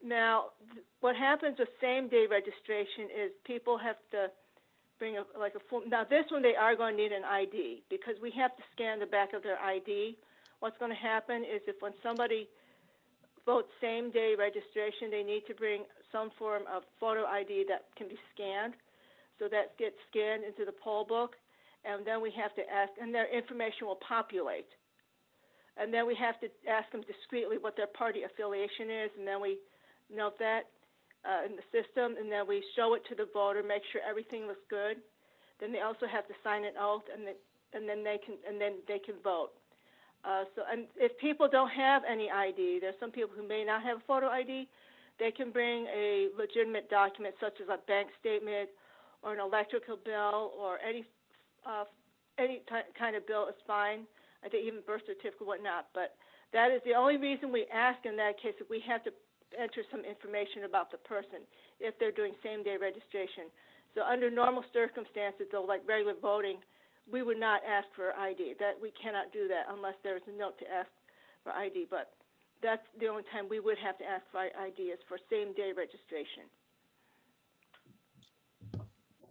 Now, what happens with same-day registration is people have to bring a form. Now, this one, they are going to need an ID, because we have to scan the back of their ID. What's going to happen is if when somebody votes same-day registration, they need to bring some form of photo ID that can be scanned. So that gets scanned into the poll book, and then we have to ask, and their information will populate. And then we have to ask them discreetly what their party affiliation is, and then we note that in the system, and then we show it to the voter, make sure everything looks good. Then they also have to sign an oath, and then they can vote. And if people don't have any ID, there's some people who may not have a photo ID. They can bring a legitimate document, such as a bank statement or an electrical bill, or any kind of bill is fine. I think even birth certificate, whatnot. But that is the only reason we ask in that case, if we have to enter some information about the person if they're doing same-day registration. So under normal circumstances, though, like regular voting, we would not ask for ID. That we cannot do that unless there is a note to ask for ID. But that's the only time we would have to ask for ID is for same-day registration.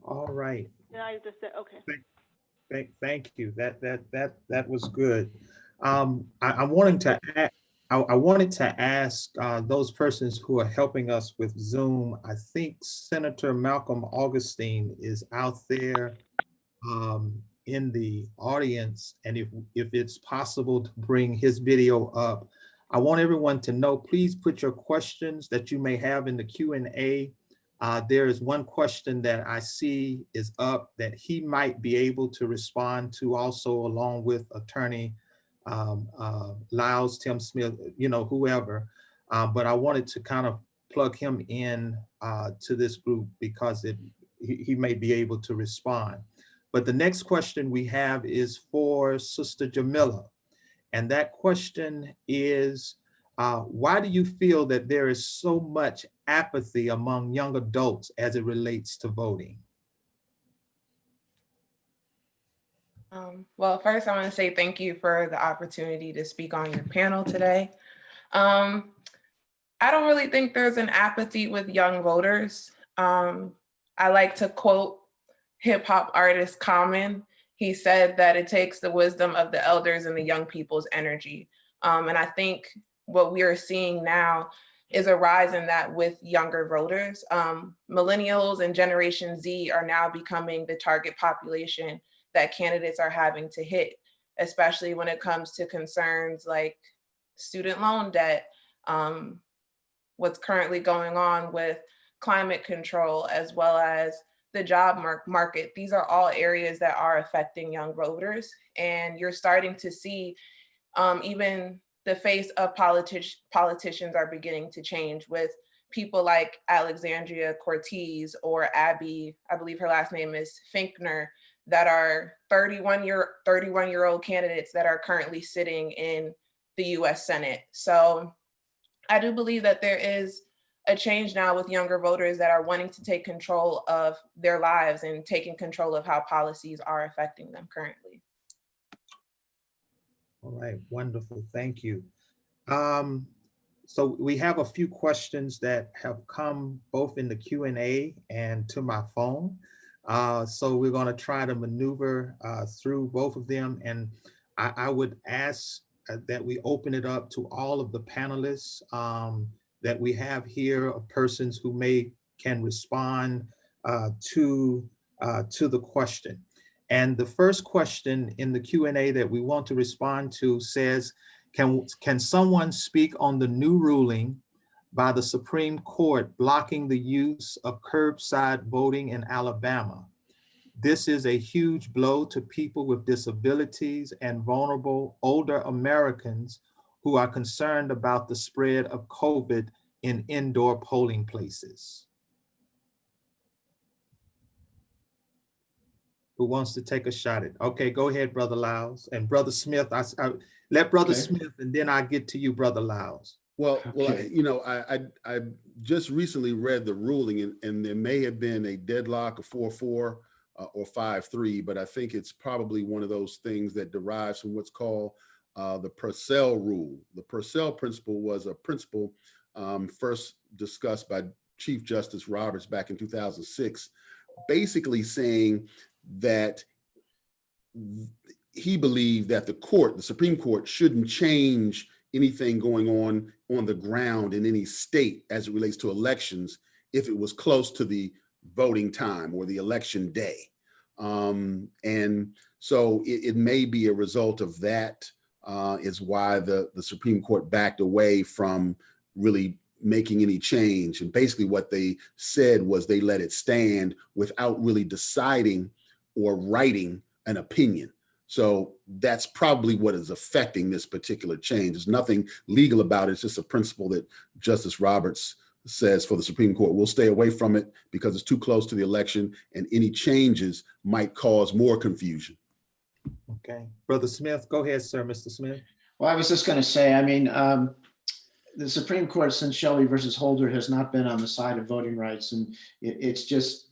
All right. And I just said, okay. Thank you. That was good. I wanted to ask those persons who are helping us with Zoom. I think Senator Malcolm Augustine is out there in the audience, and if it's possible to bring his video up, I want everyone to know, please put your questions that you may have in the Q&A. There is one question that I see is up that he might be able to respond to also, along with Attorney Lyles, Tim Smith, whoever. But I wanted to kind of plug him in to this group because he may be able to respond. But the next question we have is for Sister Jamila. And that question is, why do you feel that there is so much apathy among young adults as it relates to voting? Well, first I want to say thank you for the opportunity to speak on your panel today. I don't really think there's an apathy with young voters. I like to quote hip hop artist Common. He said that it takes the wisdom of the elders and the young people's energy. And I think what we are seeing now is a rise in that with younger voters. Millennials and Generation Z are now becoming the target population that candidates are having to hit, especially when it comes to concerns like student loan debt, what's currently going on with climate control, as well as the job market. These are all areas that are affecting young voters. And you're starting to see even the face of politicians are beginning to change with people like Alexandria Cortez or Abby, I believe her last name is Finkner, that are 31-year-old candidates that are currently sitting in the US Senate. So I do believe that there is a change now with younger voters that are wanting to take control of their lives and taking control of how policies are affecting them currently. All right, wonderful, thank you. So we have a few questions that have come both in the Q&A and to my phone. So we're gonna try to maneuver through both of them. And I would ask that we open it up to all of the panelists that we have here, persons who can respond to the question. And the first question in the Q&A that we want to respond to says, can someone speak on the new ruling by the Supreme Court blocking the use of curbside voting in Alabama? This is a huge blow to people with disabilities and vulnerable older Americans who are concerned about the spread of COVID in indoor polling places. Who wants to take a shot at it? Okay, go ahead, Brother Lyles. And Brother Smith, I let Brother Smith and then I get to you, Brother Lyles. Well, I just recently read the ruling, and there may have been a deadlock of 4-4 or 5-3, but I think it's probably one of those things that derives from what's called the Purcell rule. The Purcell principle was a principle first discussed by Chief Justice Roberts back in 2006, basically saying that he believed that the Supreme Court shouldn't change anything going on the ground in any state as it relates to elections if it was close to the voting time or the election day. And so it may be a result of that is why the Supreme Court backed away from really making any change. And basically what they said was they let it stand without really deciding or writing an opinion. So that's probably what is affecting this particular change. There's nothing legal about it. It's just a principle that Justice Roberts says for the Supreme Court. We'll stay away from it because it's too close to the election, and any changes might cause more confusion. Okay, Brother Smith, go ahead, sir, Mr. Smith. Well, I was just going to say, I mean, the Supreme Court since Shelby versus Holder has not been on the side of voting rights, and it's just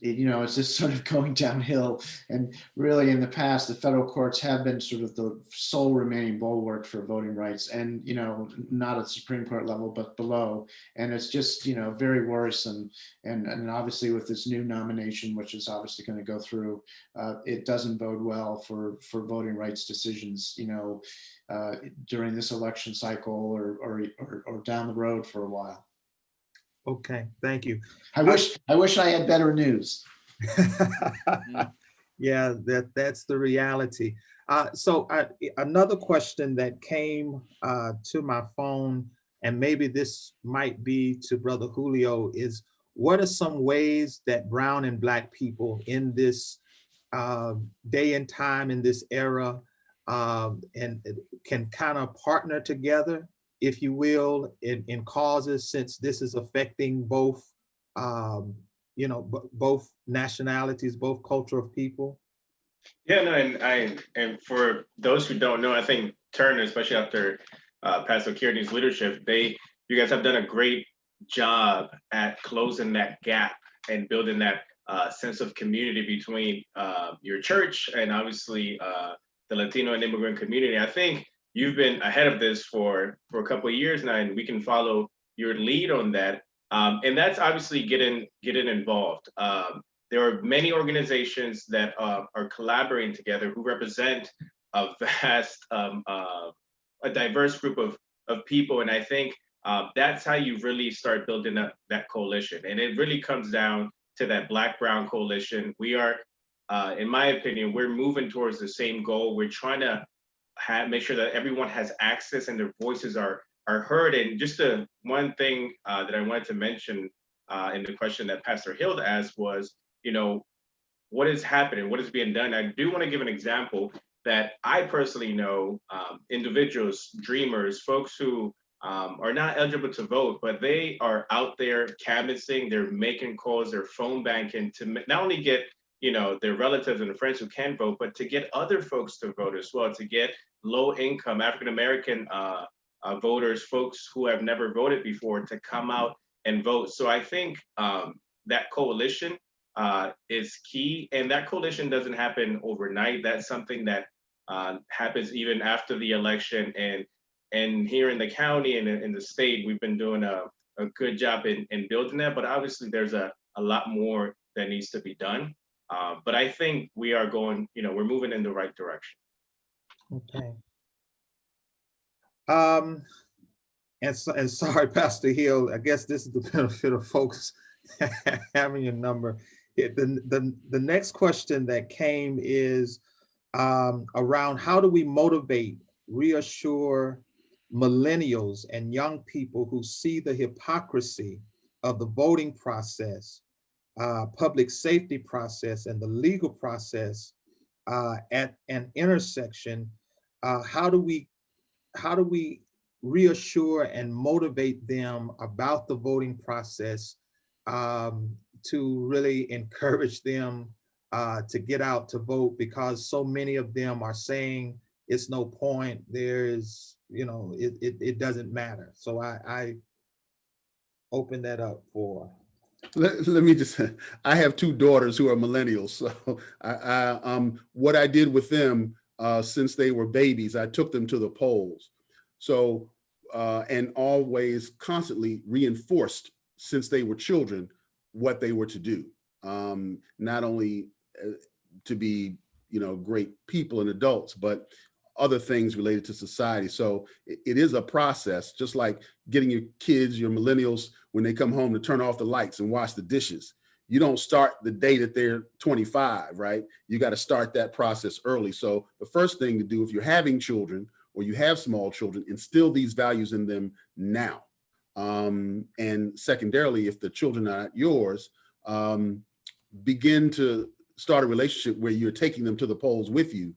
sort of going downhill. And really, in the past, the federal courts have been sort of the sole remaining bulwark for voting rights, and not at the Supreme Court level, but below. And it's just very worrisome. And obviously, with this new nomination, which is obviously going to go through, it doesn't bode well for voting rights decisions. During this election cycle or down the road for a while. Okay, thank you. I wish I had better news. Yeah, that's the reality. So another question that came to my phone, and maybe this might be to Brother Julio, is what are some ways that brown and Black people in this day and time, in this era, and it can kind of partner together, if you will, in causes, since this is affecting both, both nationalities, both culture of people. Yeah, no, and for those who don't know, I think Turner, especially after Pastor Kearney's leadership, you guys have done a great job at closing that gap and building that sense of community between your church and obviously the Latino and immigrant community. I think you've been ahead of this for a couple of years now, and we can follow your lead on that. And that's obviously getting involved. There are many organizations that are collaborating together who represent a vast, a diverse group of people. And I think that's how you really start building up that coalition. And it really comes down to that Black-Brown coalition. We are, in my opinion, we're moving towards the same goal. We're trying to make sure that everyone has access and their voices are heard. And just one thing that I wanted to mention in the question that Pastor Hild asked was, what is happening? What is being done? I do want to give an example that I personally know, individuals, dreamers, folks who are not eligible to vote, but they are out there canvassing, they're making calls, they're phone banking to not only get, their relatives and friends who can vote, but to get other folks to vote as well, to get low income African-American voters, folks who have never voted before, to come out and vote. So I think that coalition is key, and that coalition doesn't happen overnight. That's something that happens even after the election. And here in the county and in the state, we've been doing a good job in building that. But obviously, there's a lot more that needs to be done. But I think we are going, we're moving in the right direction. Okay. And sorry, Pastor Hill, I guess this is the benefit of folks having your number. The next question that came is around how do we motivate, reassure millennials and young people who see the hypocrisy of the voting process, public safety process, and the legal process at an intersection. How do we reassure and motivate them about the voting process, to really encourage them to get out to vote, because so many of them are saying it's no point, there's, it doesn't matter. So I open that up for. Let me just, I have two daughters who are millennials. So what I did with them since they were babies, I took them to the polls. So, and always constantly reinforced since they were children what they were to do. Not only to be, great people and adults, but other things related to society. So it is a process, just like getting your kids, your millennials, when they come home to turn off the lights and wash the dishes. You don't start the day that they're 25, right? You got to start that process early. So the first thing to do, if you're having children or you have small children, instill these values in them now. And secondarily, if the children are not yours, begin to start a relationship where you're taking them to the polls with you,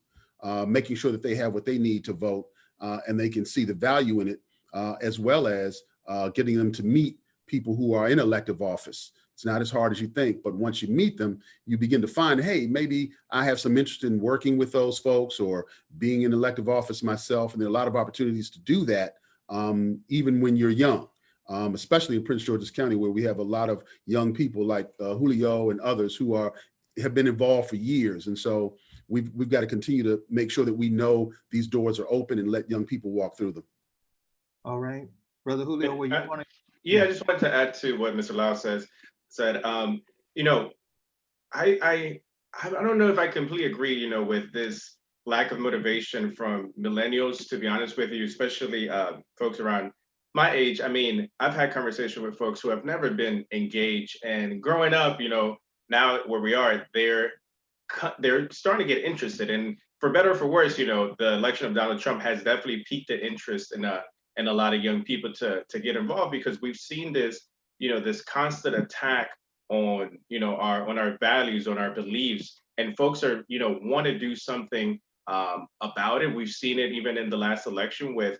making sure that they have what they need to vote, and they can see the value in it, as well as getting them to meet people who are in elective office. It's not as hard as you think, but once you meet them, you begin to find, hey, maybe I have some interest in working with those folks or being in elective office myself. And there are a lot of opportunities to do that, even when you're young, especially in Prince George's County, where we have a lot of young people like Julio and others who have been involved for years. And so we've got to continue to make sure that we know these doors are open and let young people walk through them. All right, Brother Julio, what you want to? Yeah, I just wanted to add to what Mr. Lau said. I don't know if I completely agree, with this lack of motivation from millennials, to be honest with you, especially folks around my age. I mean, I've had conversations with folks who have never been engaged, and growing up, now where we are, they're starting to get interested. And for better or for worse, the election of Donald Trump has definitely piqued the interest in a lot of young people to get involved, because we've seen this, this constant attack on, on our values, on our beliefs, and folks are, want to do something about it. We've seen it even in the last election with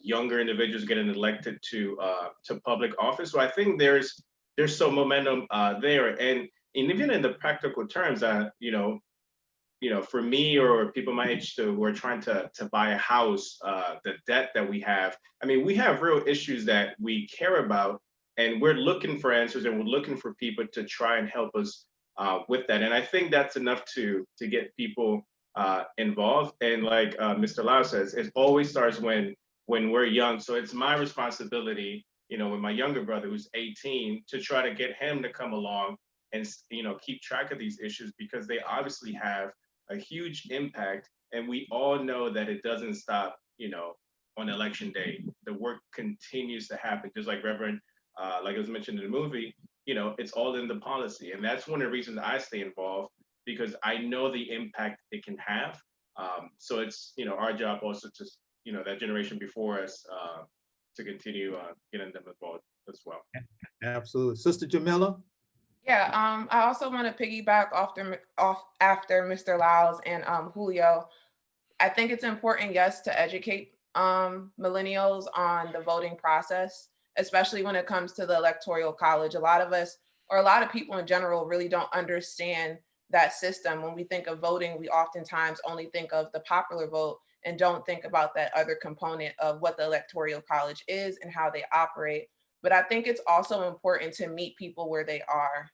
younger individuals getting elected to public office. So I think there's some momentum there, and even in the practical terms, for me or people my age who are trying to buy a house, the debt that we have. I mean, we have real issues that we care about, and we're looking for answers, and we're looking for people to try and help us with that. And I think that's enough to get people involved. And like Mr. Lau says, it always starts when we're young. So it's my responsibility, with my younger brother who's 18, to try to get him to come along and keep track of these issues, because they obviously have a huge impact. And we all know that it doesn't stop, on election day. The work continues to happen, just like Reverend, like it was mentioned in the movie, it's all in the policy. And that's one of the reasons I stay involved, because I know the impact it can have. So it's, our job also to, that generation before us to continue getting them involved as well. Absolutely. Sister Jamila? Yeah, I also want to piggyback after Mr. Lyles and Julio. I think it's important, yes, to educate millennials on the voting process, especially when it comes to the Electoral College. A lot of us, or a lot of people in general, really don't understand that system. When we think of voting, we oftentimes only think of the popular vote and don't think about that other component of what the Electoral College is and how they operate. But I think it's also important to meet people where they are.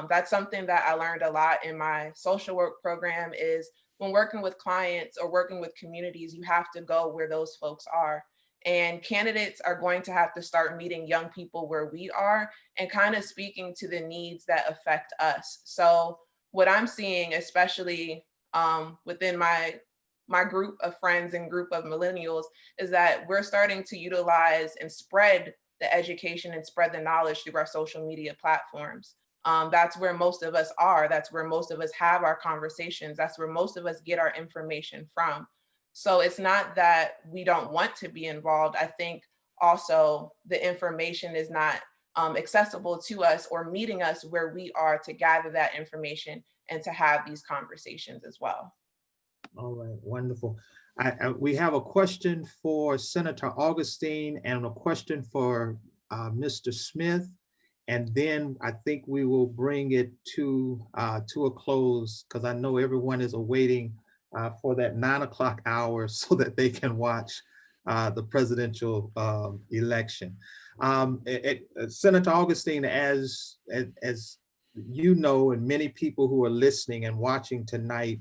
That's something that I learned a lot in my social work program, is when working with clients or working with communities, you have to go where those folks are. And candidates are going to have to start meeting young people where we are and kind of speaking to the needs that affect us. So what I'm seeing, especially within my group of friends and group of millennials, is that we're starting to utilize and spread the education and spread the knowledge through our social media platforms. That's where most of us are. That's where most of us have our conversations. That's where most of us get our information from. So it's not that we don't want to be involved. I think also the information is not accessible to us or meeting us where we are to gather that information and to have these conversations as well. All right, wonderful. We have a question for Senator Augustine and a question for Mr. Smith. And then I think we will bring it to a close, because I know everyone is awaiting for that 9 o'clock hour so that they can watch the presidential election. Senator Augustine, as you know, and many people who are listening and watching tonight,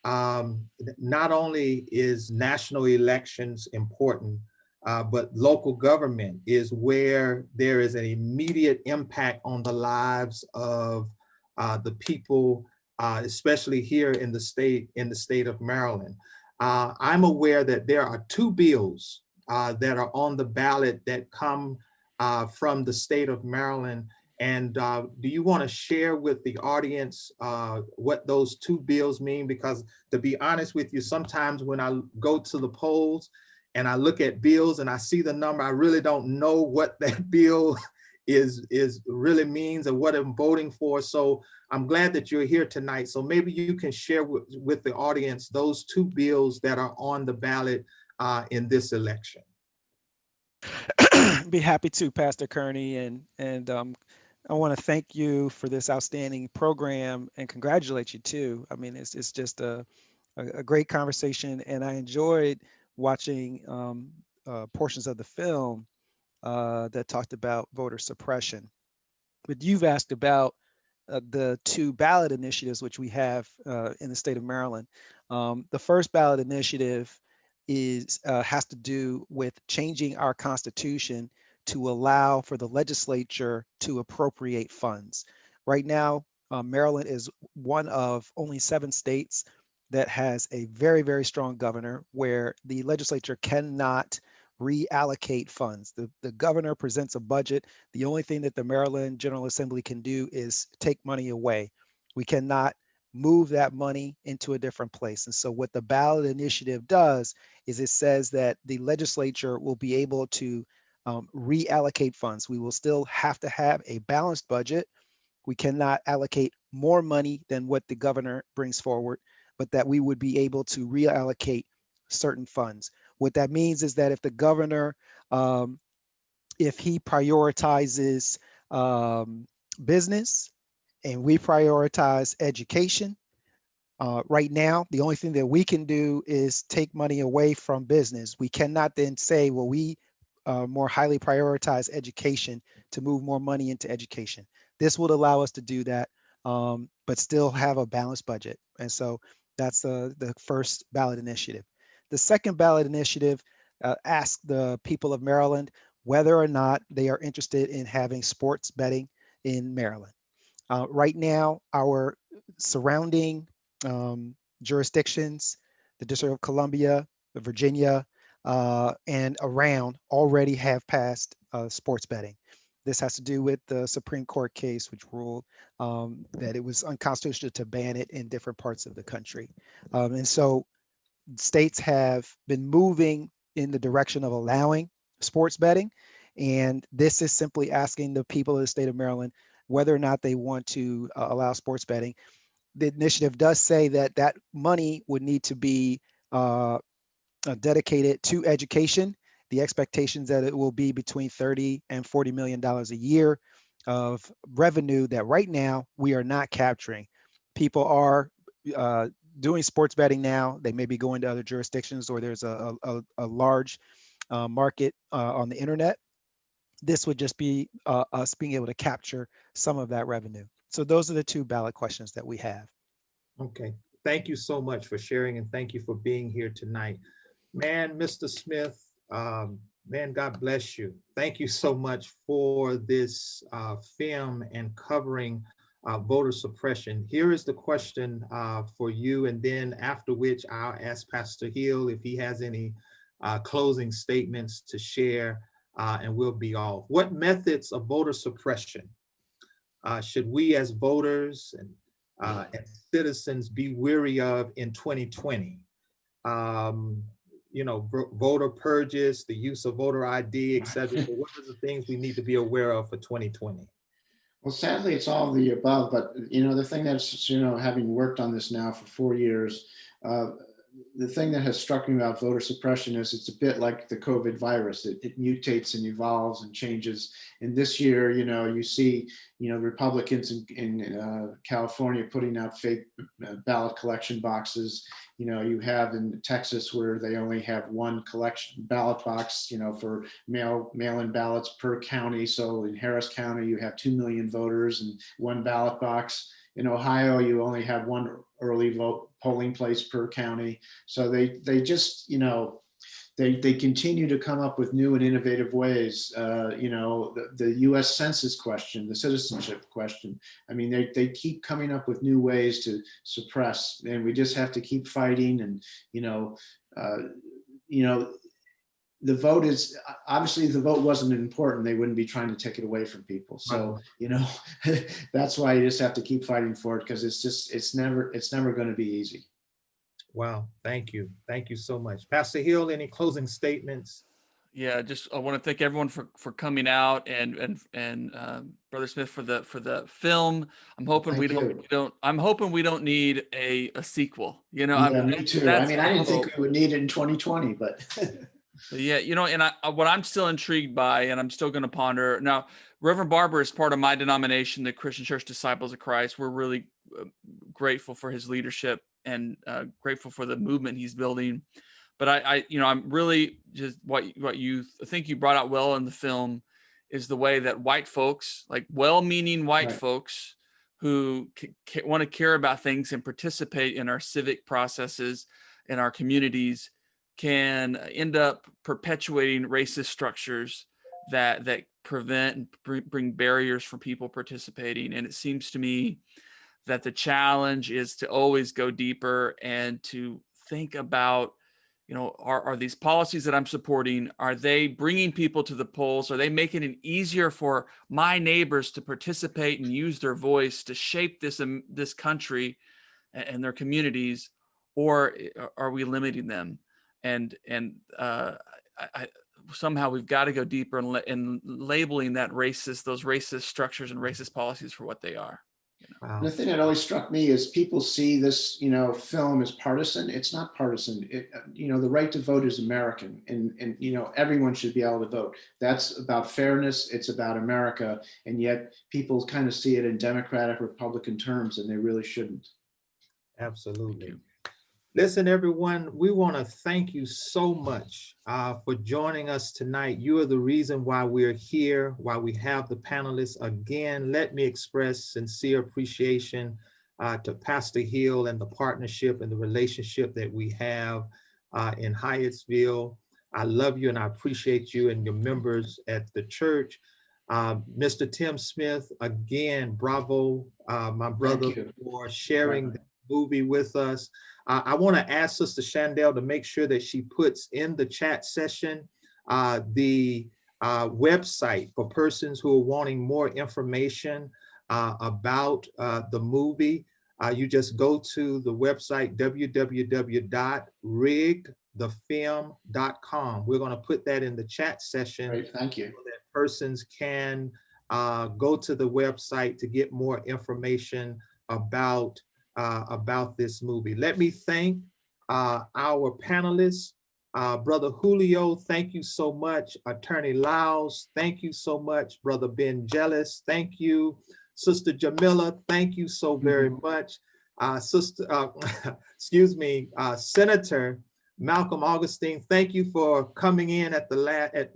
not only is national elections important, but local government is where there is an immediate impact on the lives of the people, especially here in the state of Maryland. I'm aware that there are 2 bills that are on the ballot that come from the state of Maryland. And do you want to share with the audience what those 2 bills mean? Because to be honest with you, sometimes when I go to the polls and I look at bills and I see the number, I really don't know what that bill is really means and what I'm voting for. So I'm glad that you're here tonight. So maybe you can share with the audience those 2 bills that are on the ballot in this election. Be happy to, Pastor Kearney, and I want to thank you for this outstanding program and congratulate you too. I mean, it's just a great conversation, and I enjoyed watching portions of the film that talked about voter suppression. But you've asked about the 2 ballot initiatives which we have in the state of Maryland. The first ballot initiative has to do with changing our Constitution to allow for the legislature to appropriate funds. Right now, Maryland is one of only 7 states that has a very, very strong governor where the legislature cannot reallocate funds. The governor presents a budget. The only thing that the Maryland General Assembly can do is take money away. We cannot move that money into a different place. And so what the ballot initiative does is it says that the legislature will be able to reallocate funds. We will still have to have a balanced budget. We cannot allocate more money than what the governor brings forward, but that we would be able to reallocate certain funds. What that means is that if the governor, if he prioritizes business and we prioritize education, right now, the only thing that we can do is take money away from business. We cannot then say, well, we more highly prioritize education to move more money into education. This would allow us to do that, but still have a balanced budget. And so that's the first ballot initiative. The second ballot initiative asks the people of Maryland whether or not they are interested in having sports betting in Maryland. Right now, our surrounding jurisdictions, the District of Columbia, Virginia, and around already have passed sports betting. This has to do with the Supreme Court case, which ruled that it was unconstitutional to ban it in different parts of the country. And so states have been moving in the direction of allowing sports betting. And this is simply asking the people of the state of Maryland whether or not they want to allow sports betting. The initiative does say that that money would need to be dedicated to education. The expectations that it will be between $30 and $40 million a year of revenue that right now we are not capturing. People are doing sports betting now. They may be going to other jurisdictions, or there's a large market on the internet. This would just be us being able to capture some of that revenue. So those are the two ballot questions that we have. Okay, thank you so much for sharing, and thank you for being here tonight. Man, Mr. Smith, man, God bless you. Thank you so much for this film and covering voter suppression. Here is the question for you, and then after which I'll ask Pastor Hill if he has any closing statements to share, and we'll be off. What methods of voter suppression should we as voters and citizens be wary of in 2020? You know, voter purges, the use of voter ID, et cetera. So what are the things we need to be aware of for 2020? Well, sadly, it's all of the above. But, you know, the thing that's, you know, having worked on this now for 4 years, the thing that has struck me about voter suppression is it's a bit like the COVID virus. It mutates and evolves and changes. And this year, you know, you see, you know, Republicans in California putting out fake ballot collection boxes. You know, you have in Texas where they only have one collection ballot box, you know, for mail-in ballots per county. So in Harris County, you have 2 million voters and one ballot box. In Ohio, you only have one early vote polling place per county. So they just, you know, they continue to come up with new and innovative ways. You know, the U.S. Census question, the citizenship question. I mean, they keep coming up with new ways to suppress, and we just have to keep fighting. And you know, the vote is obviously, if the vote wasn't important, they wouldn't be trying to take it away from people. So, you know, that's why you just have to keep fighting for it, because it's never going to be easy. Wow, thank you. Thank you so much. Pastor Hill, any closing statements? Yeah, just I want to thank everyone for coming out, and Brother Smith for the film. I'm hoping we don't need a sequel. You know, yeah, me too. I mean, I didn't think we would need it in 2020, but yeah, you know, and what I'm still intrigued by, and I'm still going to ponder now. Reverend Barber is part of my denomination, the Christian Church Disciples of Christ. We're really grateful for his leadership and grateful for the movement he's building. But I'm really just what you think you brought out well in the film is the way that white folks, like well-meaning white folks who want to care about things and participate in our civic processes in our communities, can end up perpetuating racist structures that prevent and bring barriers for people participating. And it seems to me that the challenge is to always go deeper and to think about, you know, are these policies that I'm supporting, are they bringing people to the polls? Are they making it easier for my neighbors to participate and use their voice to shape this country and their communities, or are we limiting them? And somehow we've got to go deeper in labeling those racist structures and racist policies for what they are. And the thing that always struck me is people see this, film as partisan. It's not partisan. The right to vote is American, and everyone should be able to vote. That's about fairness. It's about America, and yet people kind of see it in Democratic, Republican terms, and they really shouldn't. Absolutely. Listen, everyone, we want to thank you so much for joining us tonight. You are the reason why we're here, why we have the panelists. Again, let me express sincere appreciation to Pastor Hill and the partnership and the relationship that we have in Hyattsville. I love you and I appreciate you and your members at the church. Mr. Tim Smith, again, bravo, my brother, for sharing the movie with us. I want to ask Sister Chandel to make sure that she puts in the chat session the website for persons who are wanting more information about the movie. You just go to the website www.riggedthefilm.com. We're going to put that in the chat session. Great, thank you. So that persons can go to the website to get more information about this movie. Let me thank our panelists. Brother Julio, thank you so much. Attorney Lyles, thank you so much. Brother Ben Jealous, thank you. Sister Jamila, thank you so very much. Senator Malcolm Augustine, thank you for coming in at the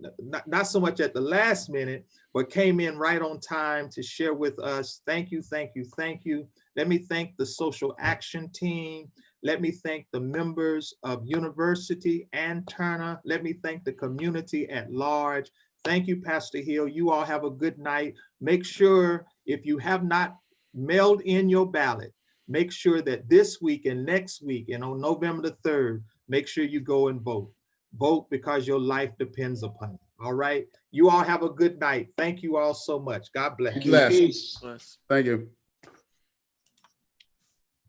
not so much at the last minute, but came in right on time to share with us. Thank you, thank you, thank you. Let me thank the social action team. Let me thank the members of University and Turner. Let me thank the community at large. Thank you, Pastor Hill. You all have a good night. Make sure if you have not mailed in your ballot, make sure that this week and next week and on November the 3rd, make sure you go and vote. Vote because your life depends upon it. All right. You all have a good night. Thank you all so much. God bless. Bless. Thank you.